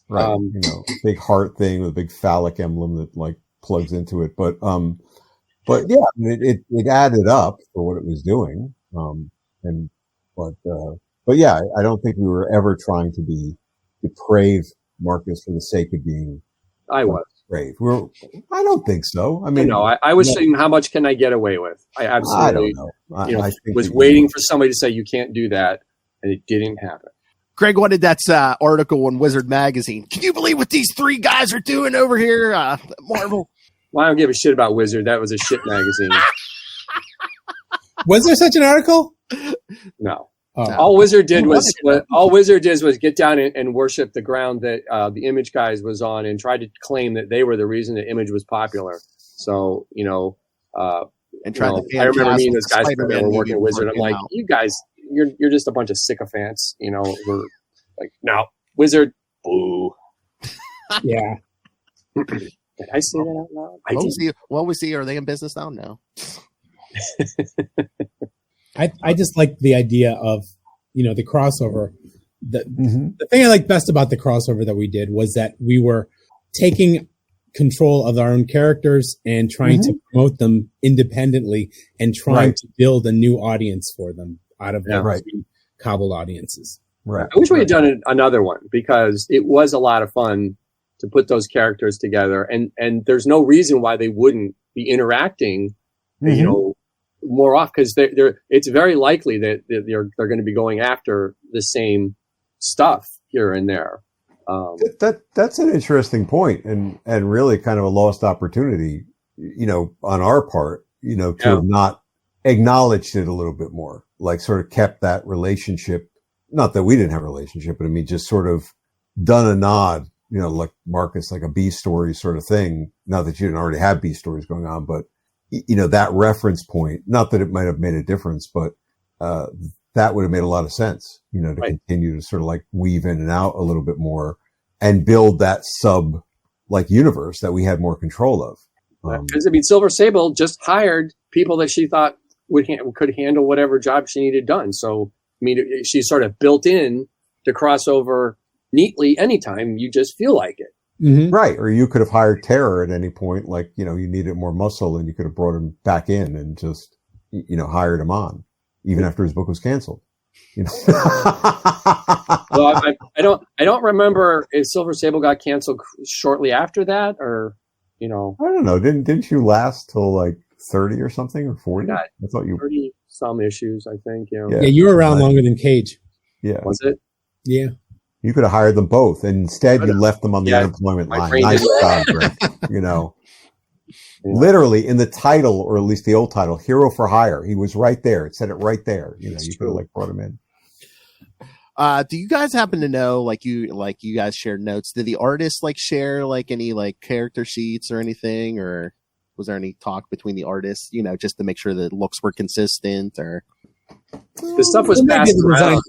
You know, big heart thing with a big phallic emblem that like plugs into it. But yeah, it added up for what it was doing. But yeah, I don't think we were ever trying to be depraved, Marcus, for the sake of being. I was. Brave. I don't think so. I mean, no, I was saying, how much can I get away with? I absolutely, don't know. I was waiting for somebody to say you can't do that, and it didn't happen. Greg wanted that article in Wizard Magazine. Can you believe what these three guys are doing over here, Marvel? Well, I don't give a shit about Wizard. That was a shit magazine. Was there such an article? No. Oh. All Wizard did was get down and worship the ground that the Image guys was on, and tried to claim that they were the reason that Image was popular. So, you know, I remember me and those guys were working with Wizard. I'm like, you guys, you're just a bunch of sycophants. You know, we're like, no, Wizard, boo. Yeah. Did I say that out loud? What was he? Are they in business now? No. I just like the idea of, you know, the crossover. The thing I like best about the crossover that we did was that we were taking control of our own characters and trying to promote them independently and trying to build a new audience for them out of those cobbled audiences. Right. I wish we had done another one, because it was a lot of fun to put those characters together, and there's no reason why they wouldn't be interacting, you know, more off, because it's very likely that they're going to be going after the same stuff here and there. That's an interesting point, and really kind of a lost opportunity, you know, on our part, you know, to have not acknowledged it a little bit more, like sort of kept that relationship. Not that we didn't have a relationship, but I mean, just sort of done a nod, you know, like Marcus, like a B story sort of thing. Not that you didn't already have B stories going on, but you know, that reference point, not that it might have made a difference, but, that would have made a lot of sense, you know, to continue to sort of like weave in and out a little bit more and build that sub like universe that we had more control of. Because I mean, Silver Sable just hired people that she thought could handle whatever job she needed done. So, I mean, she sort of built in the crossover neatly anytime you just feel like it. Mm-hmm. Right. Or you could have hired Terror at any point, like, you know, you needed more muscle and you could have brought him back in and just, you know, hired him on, even after his book was canceled. You know? Well, I don't remember if Silver Sable got canceled shortly after that, or, you know. I don't know. Didn't you last till like 30 or something, or 40? I thought you 30 some issues, I think. You know. Yeah, you were around longer than Cage. Yeah. Was it? Yeah. You could have hired them both, and instead you left them on the unemployment line. Nice job, Greg. You know. literally in the title, or at least the old title, Hero for Hire. He was right there. It said it right there. You could have brought him in. Do you guys happen to know, like you guys shared notes? Did the artists share any character sheets or anything, or was there any talk between the artists, just to make sure the looks were consistent? Or the stuff was passed around.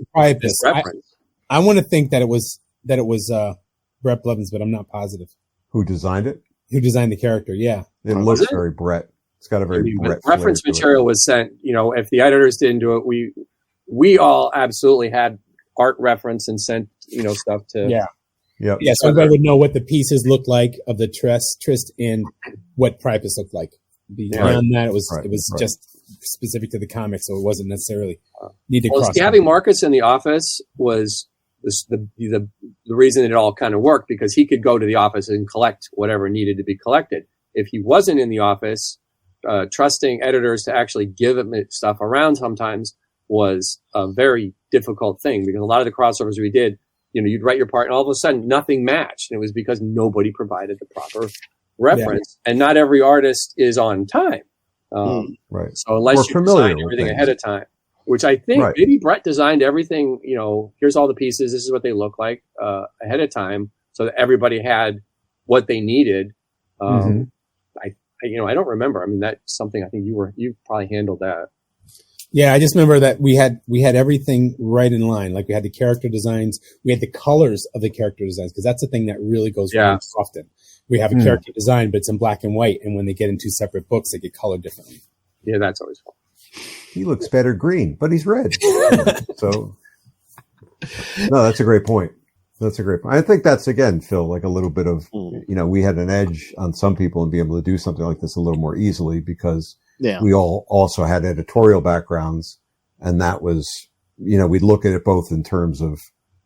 I want to think that it was Brett Blevins, but I'm not positive. Who designed it? Who designed the character? Yeah, it looks very Brett. It's got a very Brett. Reference material was sent. If the editors didn't do it, we all absolutely had art reference and sent stuff to. Yeah. So everybody would know what the pieces looked like of the Trist and what Priapus looked like. Beyond that, it was just specific to the comics, so it wasn't necessarily need to cross. Having Marcus in the office was the reason it all kind of worked, because he could go to the office and collect whatever needed to be collected. If he wasn't in the office, trusting editors to actually give him stuff around sometimes was a very difficult thing, because a lot of the crossovers we did, you'd write your part and all of a sudden nothing matched. And it was because nobody provided the proper reference, and not every artist is on time. Right. So unless you design everything ahead of time, which I think maybe Brett designed everything, here's all the pieces, this is what they look like ahead of time, so that everybody had what they needed. I don't remember. I mean, that's something I think you probably handled that. Yeah, I just remember that we had everything right in line. Like we had the character designs, we had the colors of the character designs, because that's the thing that really goes wrong often. We have a character design, but it's in black and white, and when they get into separate books, they get colored differently. Yeah, that's always fun. He looks better green, but he's red. So, no, that's a great point. I think that's, again, Phil, like a little bit of, we had an edge on some people and be able to do something like this a little more easily, because we all also had editorial backgrounds, and that was, we'd look at it both in terms of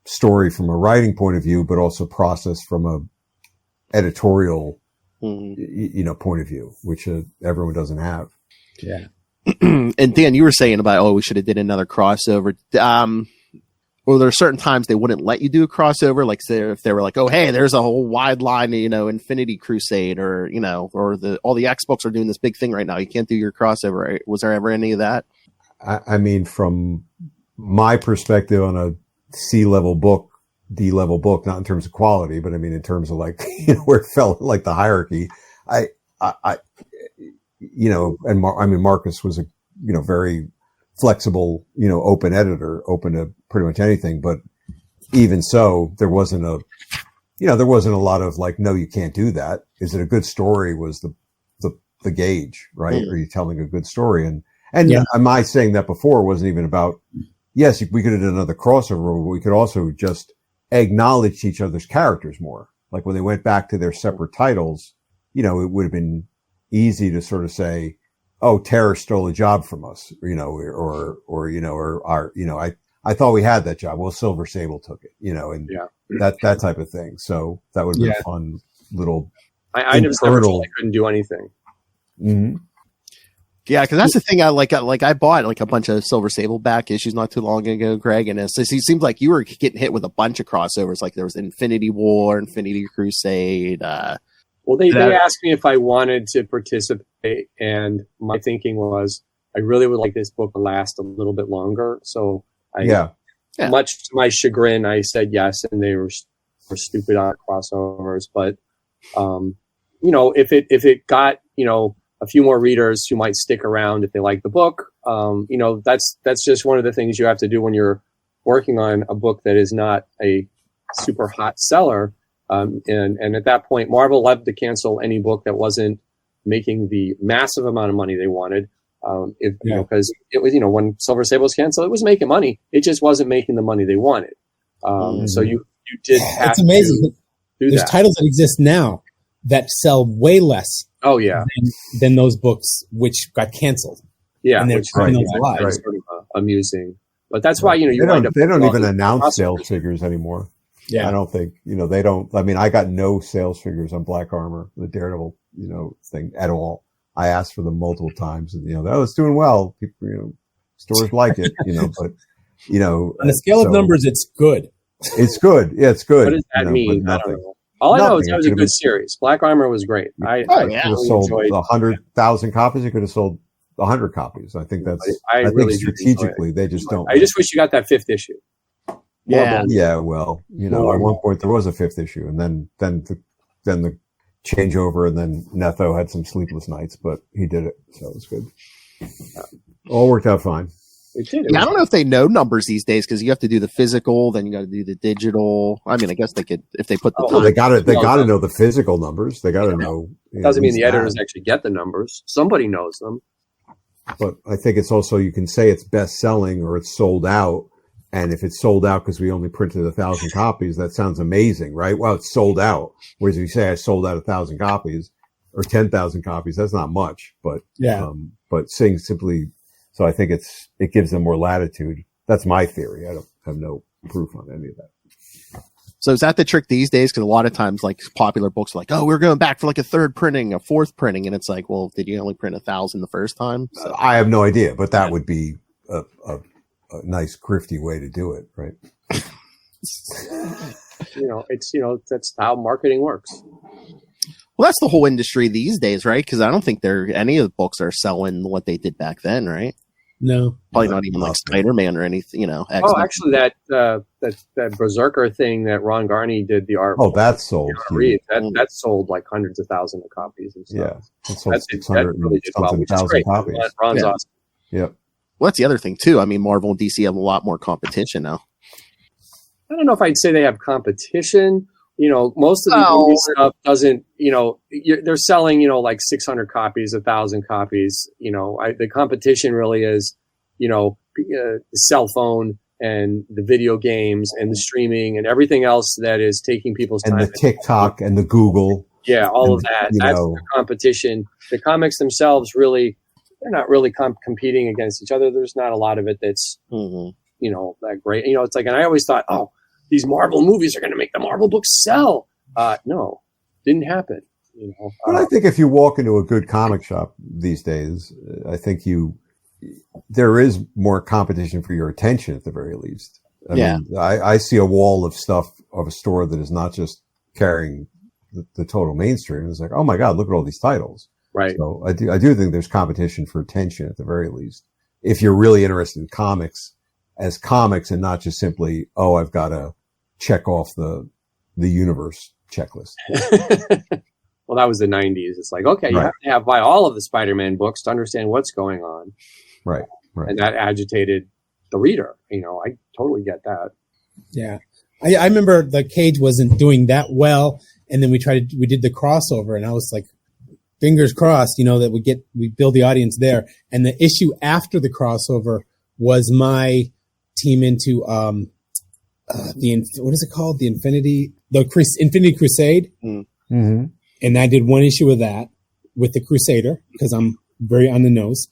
story from a writing point of view, but also process from a editorial, point of view, which everyone doesn't have. Yeah. And Dan, you were saying about, we should have did another crossover. Or there are certain times they wouldn't let you do a crossover, like say if they were like, oh, hey, there's a whole wide line, Infinity Crusade, or or all the X books are doing this big thing right now. You can't do your crossover. Right? Was there ever any of that? I mean, from my perspective on a C-level book, D-level book, not in terms of quality, but I mean in terms of where it fell like the hierarchy. Marcus was a very flexible, open editor, open to pretty much anything. But even so, there wasn't a lot of no, you can't do that. Is it a good story? Was the gauge, right? Are you telling a good story? And my saying that before wasn't even about, yes, we could have done another crossover, but we could also just acknowledge each other's characters more. Like when they went back to their separate titles, it would have been easy to sort of say, oh, Terror stole a job from us, I thought we had that job. Well, Silver Sable took it, that type of thing. So that would be a fun little. I never told I couldn't do anything. Mm-hmm. Yeah, because that's the thing. I bought a bunch of Silver Sable back issues not too long ago, Greg, and it seems like you were getting hit with a bunch of crossovers. Like there was Infinity War, Infinity Crusade. Well, they asked me if I wanted to participate, and my thinking was I really would like this book to last a little bit longer. So much to my chagrin, I said yes, and they were stupid on crossovers. But if it got a few more readers who might stick around if they like the book, that's just one of the things you have to do when you're working on a book that is not a super hot seller. And at that point, Marvel loved to cancel any book that wasn't making the massive amount of money they wanted. Because it was, when Silver Sable was canceled, it was making money. It just wasn't making the money they wanted. So you did have it's amazing. to do There's that. titles that exist now that sell way less. Oh yeah, than those books which got canceled. Yeah, and they're which is sort of amusing. But that's why you they don't even announce sales figures anymore. Yeah, I don't think they don't. I mean, I got no sales figures on Black Armor, the Daredevil thing at all. I asked for them multiple times, and it's doing well. People, stores like it, but on the scale of numbers, it's good. It's good. Yeah, it's good. What does that mean? I don't know. All I know is that was a good series. Black Armor was great. I could have sold 100,000 copies. You could have sold 100 copies. I think that's. I really think strategically they just don't. I just wish you got that 5th issue. Yeah. Yeah. Well, at one point there was a 5th issue, and then the changeover, and then Netho had some sleepless nights, but he did it, so it was good. All worked out fine. It did. I don't know if they know numbers these days, because you have to do the physical, then you got to do the digital. I mean, I guess they could if they put the time. They got to know the physical numbers. They got to know. Doesn't mean the editors actually get the numbers. Somebody knows them. But I think it's also, you can say it's best selling or it's sold out. And if it's sold out because we only printed 1,000 copies, that sounds amazing, right? Well, it's sold out. Whereas if you say I sold out 1,000 copies or 10,000 copies, that's not much. But but saying simply, so I think it gives them more latitude. That's my theory. I don't have no proof on any of that. So is that the trick these days? Because a lot of times, like, popular books are like, oh, we're going back for like a 3rd printing, a 4th printing, and it's like, well, did you only print 1,000 the first time? So, I have no idea, but that would be a nice grifty way to do it, right? That's how marketing works. Well, that's the whole industry these days, right? Because I don't think any of the books are selling what they did back then, right? No, probably not even like Spider-Man or anything, X-Men. Oh, actually, that Berserker thing that Ron Garney did the art. Oh, that sold. That sold like hundreds of thousands of copies and stuff. Yeah, that really did well, which is great. Copies. Ron's awesome. Yep. Well, that's the other thing too. I mean, Marvel and DC have a lot more competition now. I don't know if I'd say they have competition. Most of the movie stuff doesn't. They're selling, like 600 copies, 1,000 copies. The competition really is, the cell phone and the video games and the streaming and everything else that is taking people's time. And the TikTok and the Google. Yeah, all of that. That's the competition. The comics themselves they're not really competing against each other. There's not a lot of it that's, that great. It's like, and I always thought, these Marvel movies are going to make the Marvel books sell. No, didn't happen. But I think if you walk into a good comic shop these days, I think there is more competition for your attention at the very least. I mean, I see a wall of stuff of a store that is not just carrying the total mainstream. It's like, oh my God, look at all these titles. Right. So I do think there's competition for attention at the very least. If you're really interested in comics as comics and not just simply, I've got to check off the universe checklist. Well, that was the 90s. It's like, okay, you have to buy all of the Spider-Man books to understand what's going on. Right. And that agitated the reader. I totally get that. Yeah. I remember the Cage wasn't doing that well. And then we did the crossover, and I was like, fingers crossed, that we build the audience there. And the issue after the crossover was my team into, what is it called? The Infinity Crusade. Mm-hmm. And I did one issue of that with the Crusader because I'm very on the nose.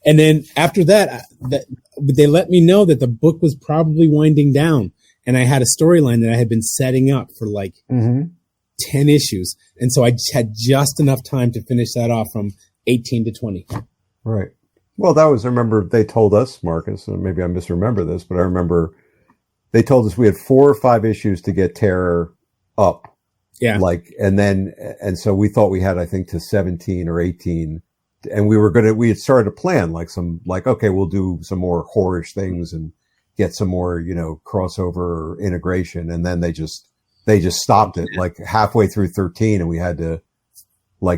And then after that, they let me know that the book was probably winding down, and I had a storyline that I had been setting up for like 10 issues. And so I had just enough time to finish that off from 18 to 20. Right. Well, I remember they told us, Marcus, and maybe I misremember this, but I remember they told us we had 4 or 5 issues to get Terror up. Yeah. And so we thought we had, I think, to 17 or 18. And we had started to plan okay, we'll do some more horror-ish things and get some more, crossover integration. And then they just stopped it like halfway through 13, and we had to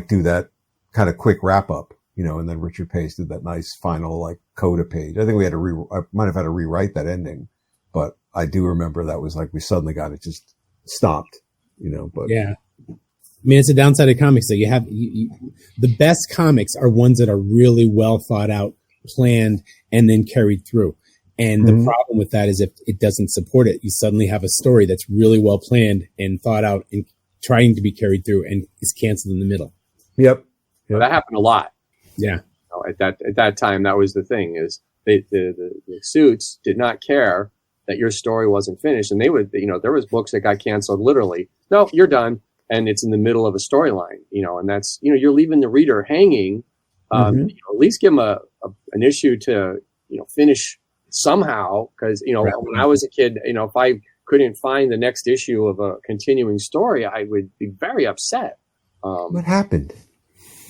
do that kind of quick wrap up, and then Richard Pace did that nice final coda page. I think I might have had to rewrite that ending, but I do remember that was we suddenly got it just stopped, but yeah. I mean, it's a downside of comics that you have. The best comics are ones that are really well thought out, planned, and then carried through. And the problem with that is if it doesn't support it, you suddenly have a story that's really well planned and thought out and trying to be carried through and is canceled in the middle. Yep. That happened a lot. Yeah. At that time, that was the thing is the suits did not care that your story wasn't finished, and they would, there was books that got canceled literally. No, you're done. And it's in the middle of a storyline, and that's, you're leaving the reader hanging. At least give them an issue to, finish somehow. Cause, when I was a kid, if I couldn't find the next issue of a continuing story, I would be very upset. What happened?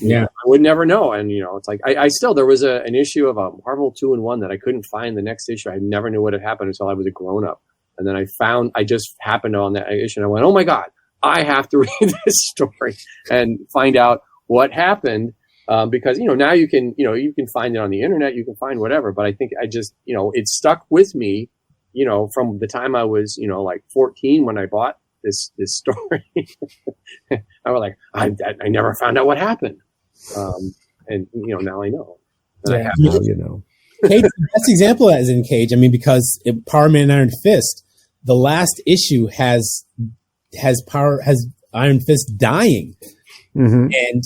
Yeah, I would never know. And, it's like, I still, there was an issue of a Marvel 2-in-1 that I couldn't find the next issue. I never knew what had happened until I was a grown up. And then I just happened on that issue and I went, oh my God, I have to read this story and find out what happened. Because, now you can find it on the internet, you can find whatever. But I think I just, it stuck with me, from the time I was, like 14 when I bought this story. I was like, I never found out what happened. And now I know. And I have to. Cage, the best example of that is in Cage. I mean, because Power Man and Iron Fist, the last issue has Iron Fist dying. Mm-hmm. And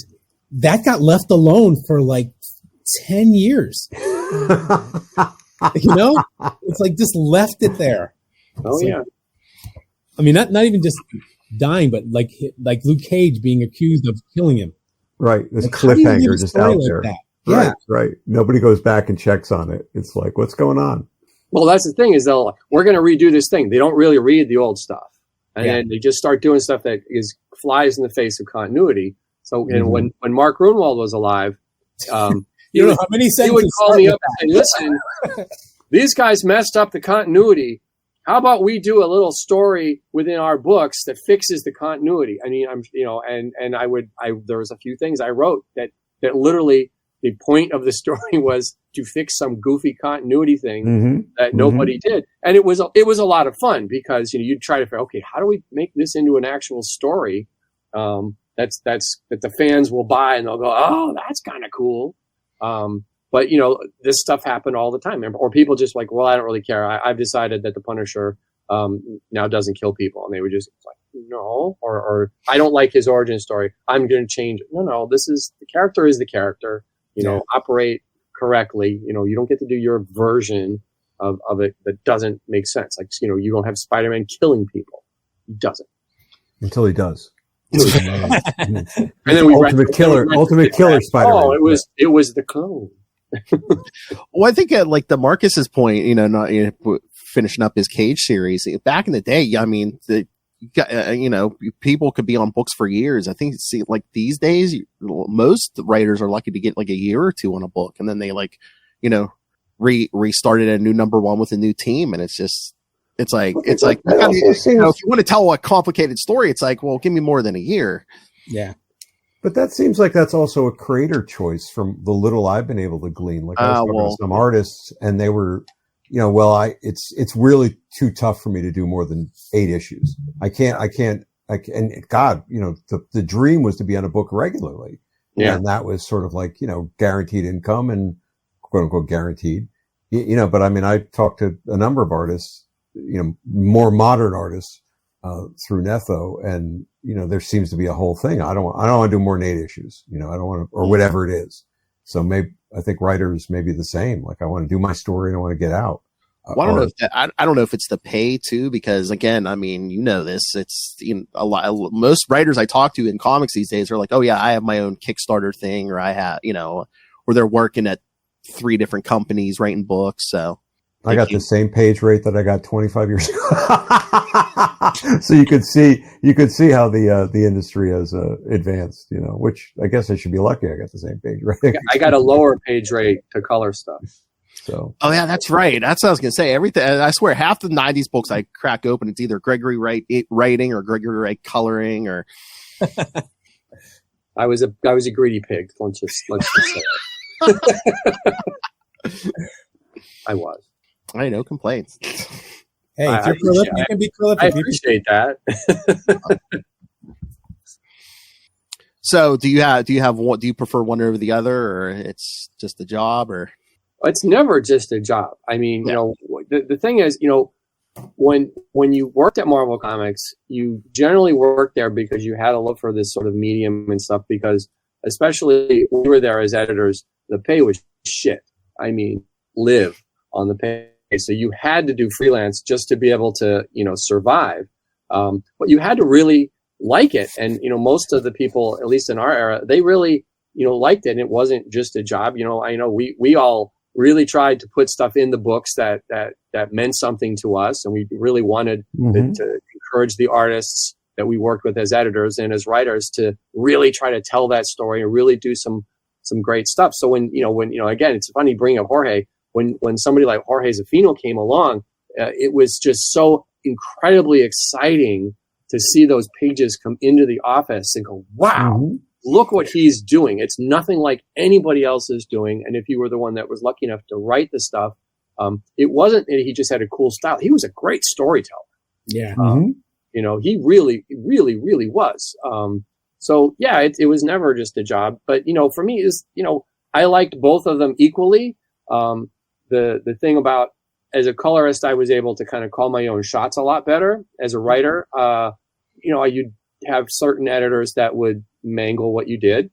that got left alone for like 10 years. It's like just left it there. Oh, yeah. I mean, not even just dying, but like Luke Cage being accused of killing him. Right. This cliffhanger just out there. That? Right, Yeah. right. Nobody goes back and checks on it. It's like, what's going on? Well, that's the thing is we're going to redo this thing. They don't really read the old stuff. And then they just start doing stuff that flies in the face of continuity. So when Mark Grunwald was alive, he would call me up and say, listen, these guys messed up the continuity. How about we do a little story within our books that fixes the continuity? I mean, there was a few things I wrote that literally the point of the story was to fix some goofy continuity thing that nobody did. And it was a lot of fun because, you'd try to figure, okay, how do we make this into an actual story? That the fans will buy and they'll go, oh, that's kind of cool. But this stuff happened all the time. Or people just like, well, I don't really care. I've decided that the Punisher now doesn't kill people, and they would just like, no, or I don't like his origin story. I'm going to change it. No, the character is the character. Operate correctly. You don't get to do your version of it that doesn't make sense. Like you don't have Spider-Man killing people. He doesn't until he does. And then we ultimate killer Spider-Man. Oh, it was the clone. Well, I think at like the Marcus's point, not finishing up his Cage series back in the day. I mean, people could be on books for years. I think like these days, most writers are lucky to get like a year or two on a book, and then they restarted a new number one with a new team, and it's like if you want to tell a complicated story, it's like, well, give me more than a year. Yeah. But that seems like that's also a creator choice from the little I've been able to glean. Like I was talking to some artists, and they were, it's really too tough for me to do more than 8 issues. I can't, and God, the dream was to be on a book regularly. Yeah. And that was sort of like, guaranteed income and quote unquote guaranteed, but I mean, I talked to a number of artists, more modern artists, through Netho, and there seems to be a whole thing. I don't want to do more than 8 issues. I don't want to, or whatever it is. So I think writers may be the same. Like I want to do my story and I want to get out. Well, I don't know if it's the pay too, because again, I mean, this, it's most writers I talk to in comics these days are like, oh yeah, I have my own Kickstarter thing, or I have, or they're working at 3 different companies writing books. So I got the same page rate that I got 25 years ago. So you could see how the industry has advanced, which I guess I should be lucky I got the same page rate. I got a lower page rate to color stuff. So. Oh yeah, that's right. That's what I was going to say. Everything. I swear half the 90s books I crack open, it's either Gregory Wright writing or Gregory Wright coloring or. I was a greedy pig. Let's just say it. I was. I no complaints. Hey, if you're prolific, you can be prolific. I appreciate that. So, do you prefer one over the other, or it's just a job, or? It's never just a job. I mean, the thing is, when you worked at Marvel Comics, you generally worked there because you had to look for this sort of medium and stuff. Because especially when we were there as editors, the pay was shit. I mean, live on the pay. So you had to do freelance just to be able to, survive. But you had to really like it. And, most of the people, at least in our era, they really, liked it. And it wasn't just a job. I know we all really tried to put stuff in the books that meant something to us. And we really wanted to encourage the artists that we worked with as editors and as writers to really try to tell that story and really do some great stuff. So when again, it's funny bringing up Jorge, when somebody like Jorge Zafino came along, it was just so incredibly exciting to see those pages come into the office and go, wow, look what he's doing. It's nothing like anybody else is doing. And if you were the one that was lucky enough to write the stuff, it wasn't that he just had a cool style. He was a great storyteller. Yeah. He really, really, really was. So yeah, it was never just a job, but for me is, I liked both of them equally. The thing about, as a colorist, I was able to kind of call my own shots a lot better. As a writer, you'd have certain editors that would mangle what you did.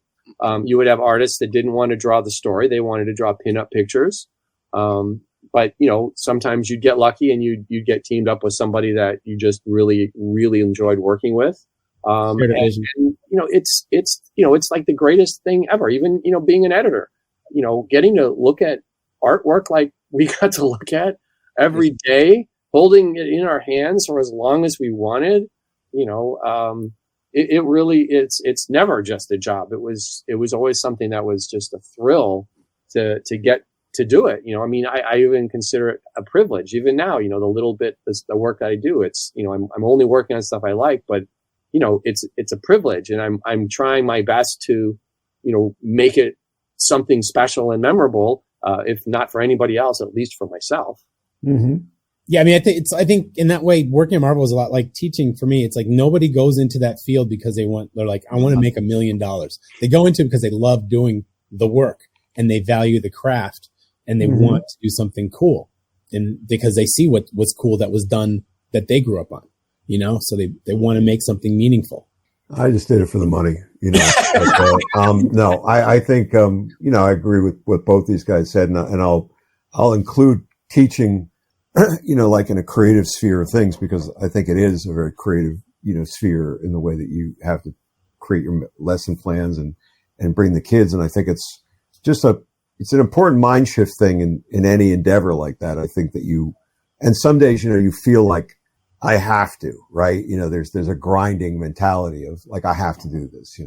You would have artists that didn't want to draw the story. They wanted to draw pin-up pictures. But sometimes you'd get lucky and you'd get teamed up with somebody that you just really, really enjoyed working with. It's like the greatest thing ever. Even, being an editor, getting to look at artwork like we got to look at every day, holding it in our hands for as long as we wanted, it really, it's never just a job. It was always something that was just a thrill to get to do it. I even consider it a privilege even now, the little bit, the work that I do, it's, I'm only working on stuff I like, but it's a privilege, and I'm trying my best to, make it something special and memorable. If not for anybody else, at least for myself. Yeah, I think in that way, working at Marvel is a lot like teaching for me. It's like nobody goes into that field because they're like, I want to make $1 million. They go into it because they love doing the work and they value the craft and they want to do something cool. And because they see what's cool that was done that they grew up on, so they want to make something meaningful. I just did it for the money, But, no, I think, I agree with what both these guys said, and I'll include teaching, like in a creative sphere of things, because I think it is a very creative, sphere in the way that you have to create your lesson plans and bring the kids. And I think it's just it's an important mind shift thing in any endeavor like that. I think that and some days, you feel like I have to, right? There's a grinding mentality of like, I have to do this,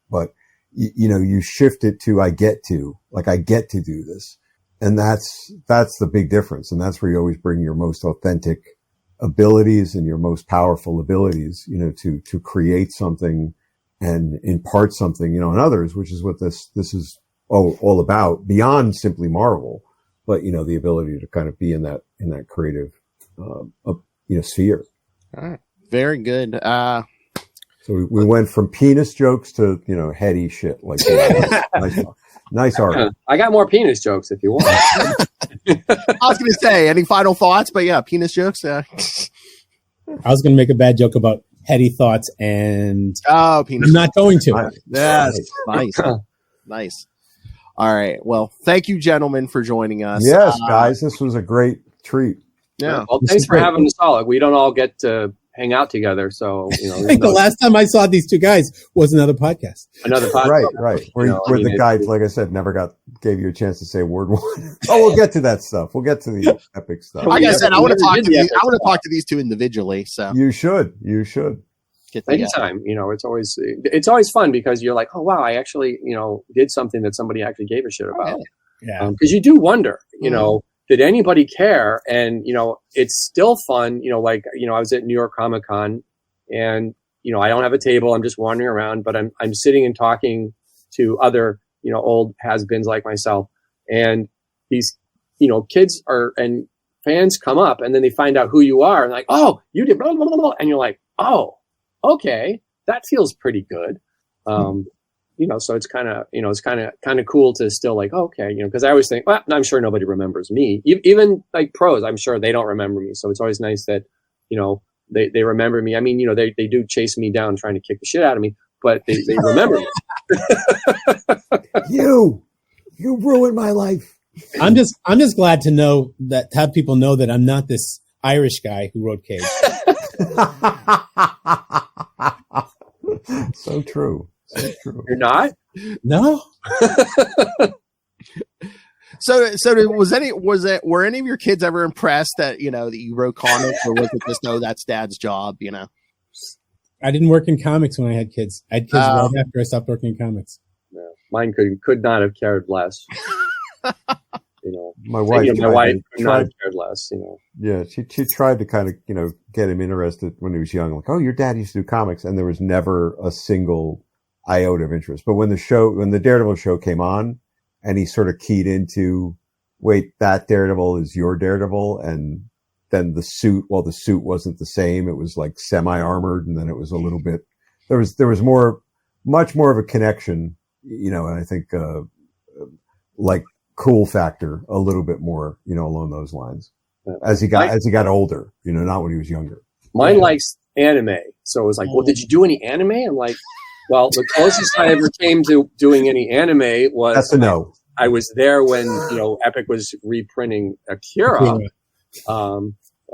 but you shift it to, I get to do this. And that's the big difference. And that's where you always bring your most authentic abilities and your most powerful abilities, to create something and impart something, in others, which is what this is all about, beyond simply Marvel, but, the ability to kind of be in that creative, sphere. All right. Very good. So we went from penis jokes to, heady shit like that. Nice art. I got more penis jokes if you want. I was going to say, any final thoughts? But yeah, penis jokes. I was going to make a bad joke about heady thoughts, and penis. I'm not going to. Yes, nice. All right. Well, thank you, gentlemen, for joining us. Yes, guys, this was a great treat. Yeah. Well, thanks for having us all. We don't all get to hang out together, so I think the last time I saw these two guys was another podcast. Right. Where the guy, like I said, never gave you a chance to say word one. We'll get to that stuff. We'll get to the epic stuff. Like I said, I want to talk to these two individually. So you should. Anytime, it's always fun because you're like, oh wow, I actually did something that somebody actually gave a shit about. Yeah. Because you do wonder, did anybody care? And, it's still fun, I was at New York Comic Con and, I don't have a table. I'm just wandering around, but I'm sitting and talking to other, old has-beens like myself. And these, kids and fans come up and then they find out who you are and like, oh, you did blah, blah, blah, blah. And you're like, oh, okay, that feels pretty good. So it's kind of cool to still like, okay, because I always think, well, I'm sure nobody remembers me. Even like pros, I'm sure they don't remember me. So it's always nice that, they remember me. I mean, they do chase me down trying to kick the shit out of me, but they remember me. You ruined my life. I'm just glad to have people know that I'm not this Irish guy who wrote Cage. So true. So true. You're not? No. Were any of your kids ever impressed that that you wrote comics, or was it just that's Dad's job? I didn't work in comics when I had kids. I had kids right after I stopped working in comics. Yeah. Mine could not have cared less. My wife could not have cared less. Yeah, she tried to kind of get him interested when he was young. Like, oh, your dad used to do comics, and there was never a single iota of interest. But when the Daredevil show came on, and he sort of keyed into, wait, that Daredevil is your Daredevil, and then the suit wasn't the same. It was like semi-armored, and then it was a little bit. There was much more of a connection, and I think like cool factor a little bit more, along those lines. As he got older, not when he was younger. Mine likes anime, so it was like, well, did you do any anime? I'm like, well, the closest I ever came to doing any anime was that's a no. I was there when Epic was reprinting Akira.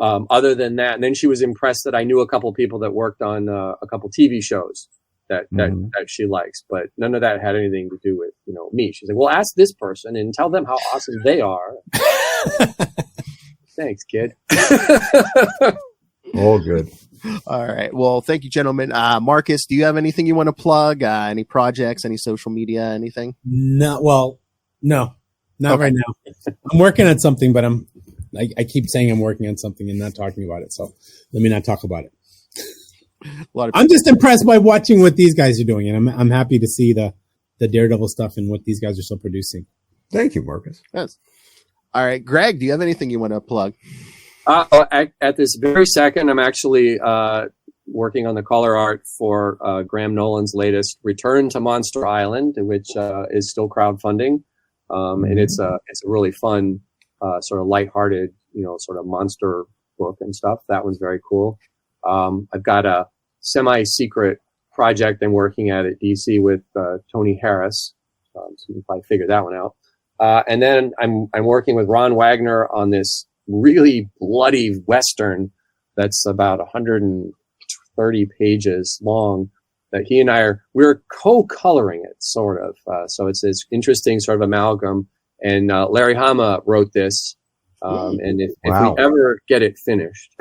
Other than that, and then she was impressed that I knew a couple of people that worked on a couple TV shows that she likes, but none of that had anything to do with me. She's like, well, ask this person and tell them how awesome they are. Thanks, kid. All good. All right. Well, thank you, gentlemen. Marcus, do you have anything you want to plug? Any projects, any social media, anything? No, not right now. I'm working on something, but I keep saying I'm working on something and not talking about it. So let me not talk about it. I'm just impressed by watching what these guys are doing, and I'm happy to see the Daredevil stuff and what these guys are still producing. Thank you, Marcus. Yes. All right, Greg, do you have anything you want to plug? At this very second, I'm actually working on the color art for Graham Nolan's latest Return to Monster Island, which is still crowdfunding, and it's a really fun, sort of lighthearted, sort of monster book and stuff. That one's very cool. I've got a semi-secret project I'm working at DC with Tony Harris, so you can probably figure that one out. And then I'm working with Ron Wagner on this really bloody Western that's about 130 pages long that he and we're co-coloring it, sort of. So it's this interesting sort of amalgam. And Larry Hama wrote this. And if we ever get it finished,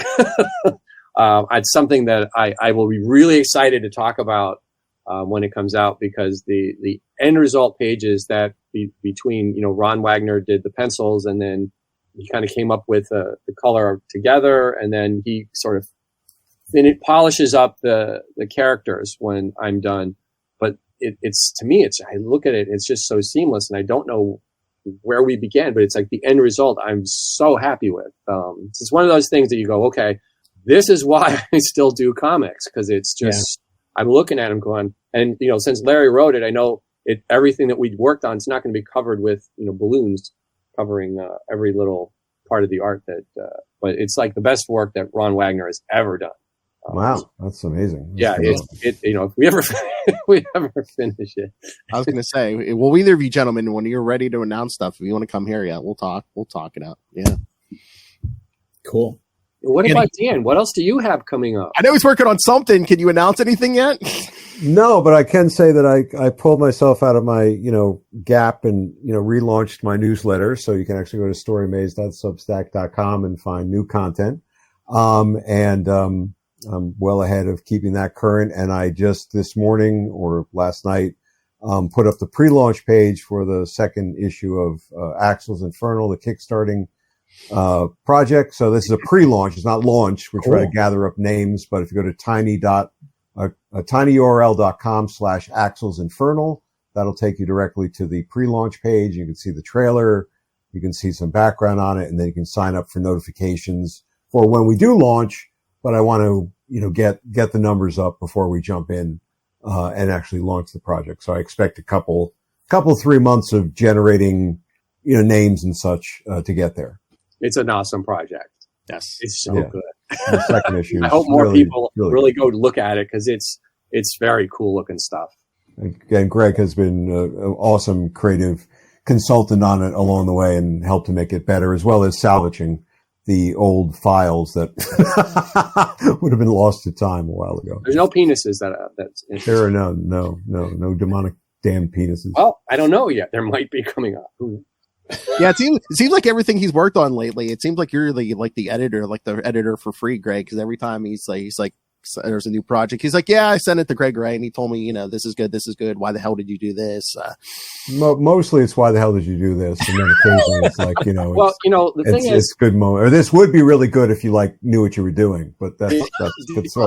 it's something that I will be really excited to talk about when it comes out, because the end result pages that between, Ron Wagner did the pencils, and then he kind of came up with the color together, and then he sort of polishes up the characters when I'm done. But it's to me, I look at it, it's just so seamless, and I don't know where we began, but it's like the end result I'm so happy with. It's one of those things that you go, okay, this is why I still do comics, because it's just, I'm looking at him going, and since Larry wrote it, I know everything that we'd worked on, it's not going to be covered with balloons covering every little part of the art but it's like the best work that Ron Wagner has ever done. Wow, that's amazing. If we ever finish it. I was going to say, well, either of you gentlemen, when you're ready to announce stuff, if you want to come here, we'll talk it out. Yeah. Cool. What about Dan? What else do you have coming up? I know he's working on something. Can you announce anything yet? No, but I can say that I pulled myself out of my, gap and, relaunched my newsletter. So you can actually go to storymaze.substack.com and find new content. I'm well ahead of keeping that current. And I just this morning or last night, put up the pre-launch page for the second issue of Axel's Infernal, the kickstarting project. So this is a pre-launch. It's not launch. We're trying to gather up names, but if you go to tinyurl.com/Axel's Infernal, that'll take you directly to the pre-launch page. You can see the trailer. You can see some background on it, and then you can sign up for notifications for when we do launch. But I want to, get the numbers up before we jump in, and actually launch the project. So I expect a couple 3 months of generating, names and such, to get there. It's an awesome project. Yes. It's so good. The second issue. I hope more people really go look at it, because it's very cool looking stuff. And Greg has been an awesome creative consultant on it along the way and helped to make it better, as well as salvaging the old files that would have been lost to time a while ago. There's no penises that's there are no demonic damn penises. Well, I don't know yet. There might be coming up. Yeah, it seems like everything he's worked on lately. It seems like you're the editor for free, Greg. Because every time he's like, there's a new project, he's like, yeah, I sent it to Greg Wright, and he told me, this is good. Why the hell did you do this? Mostly, it's why the hell did you do this? And then occasionally, it's like, well, the thing is, it's good moment, or this would be really good if you knew what you were doing. But that's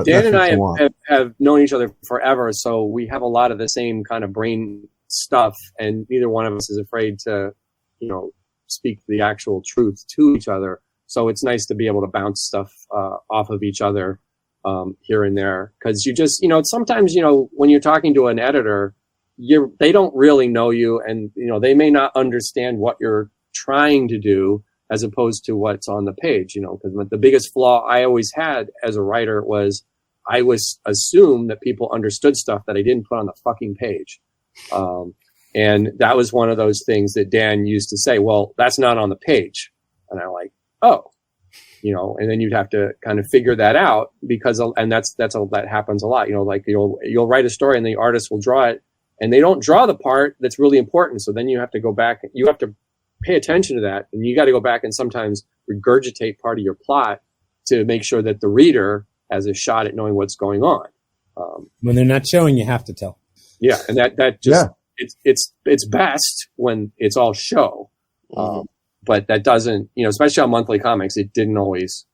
Dan and I have known each other forever, so we have a lot of the same kind of brain stuff, and neither one of us is afraid to, speak the actual truth to each other. So it's nice to be able to bounce stuff off of each other here and there, because you just, sometimes, when you're talking to an editor, they don't really know you, and they may not understand what you're trying to do as opposed to what's on the page. Because the biggest flaw I always had as a writer was I was assumed that people understood stuff that I didn't put on the fucking page. And that was one of those things that Dan used to say, well, that's not on the page. And I'm like, oh, and then you'd have to kind of figure that out, because, and that happens a lot, like you'll write a story and the artist will draw it and they don't draw the part that's really important. So then you have to go back, you have to pay attention to that, and you got to go back and sometimes regurgitate part of your plot to make sure that the reader has a shot at knowing what's going on. When they're not showing, you have to tell. Yeah. And that just, it's best when it's all show. But that doesn't, especially on monthly comics, it didn't always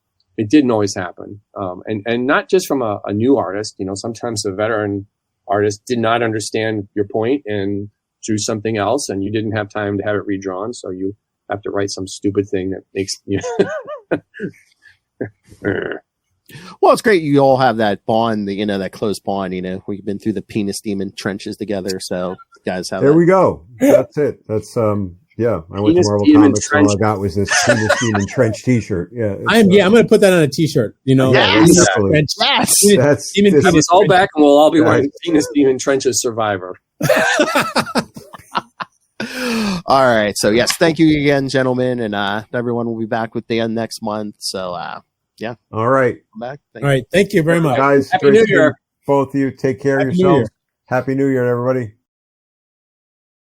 happen. And not just from a new artist, sometimes a veteran artist did not understand your point and drew something else, and you didn't have time to have it redrawn. So you have to write some stupid thing that makes, Well, it's great. You all have that bond, that close bond, we've been through the penis demon trenches together. So guys have we go. That's it. That's, yeah, I went to Marvel Comics, and all I got was this Penis Demon Trench T-shirt. Yeah, I'm going to put that on a T-shirt. Yes. It's all back, and we'll all be wearing Penis Demon Trenches Survivor. All right, so yes, thank you again, gentlemen, and everyone will be back with Dan next month. So yeah, all right, back. All right, thank you very much, guys. Happy New Year, both of you. Take care of yourselves. Happy New Year, everybody.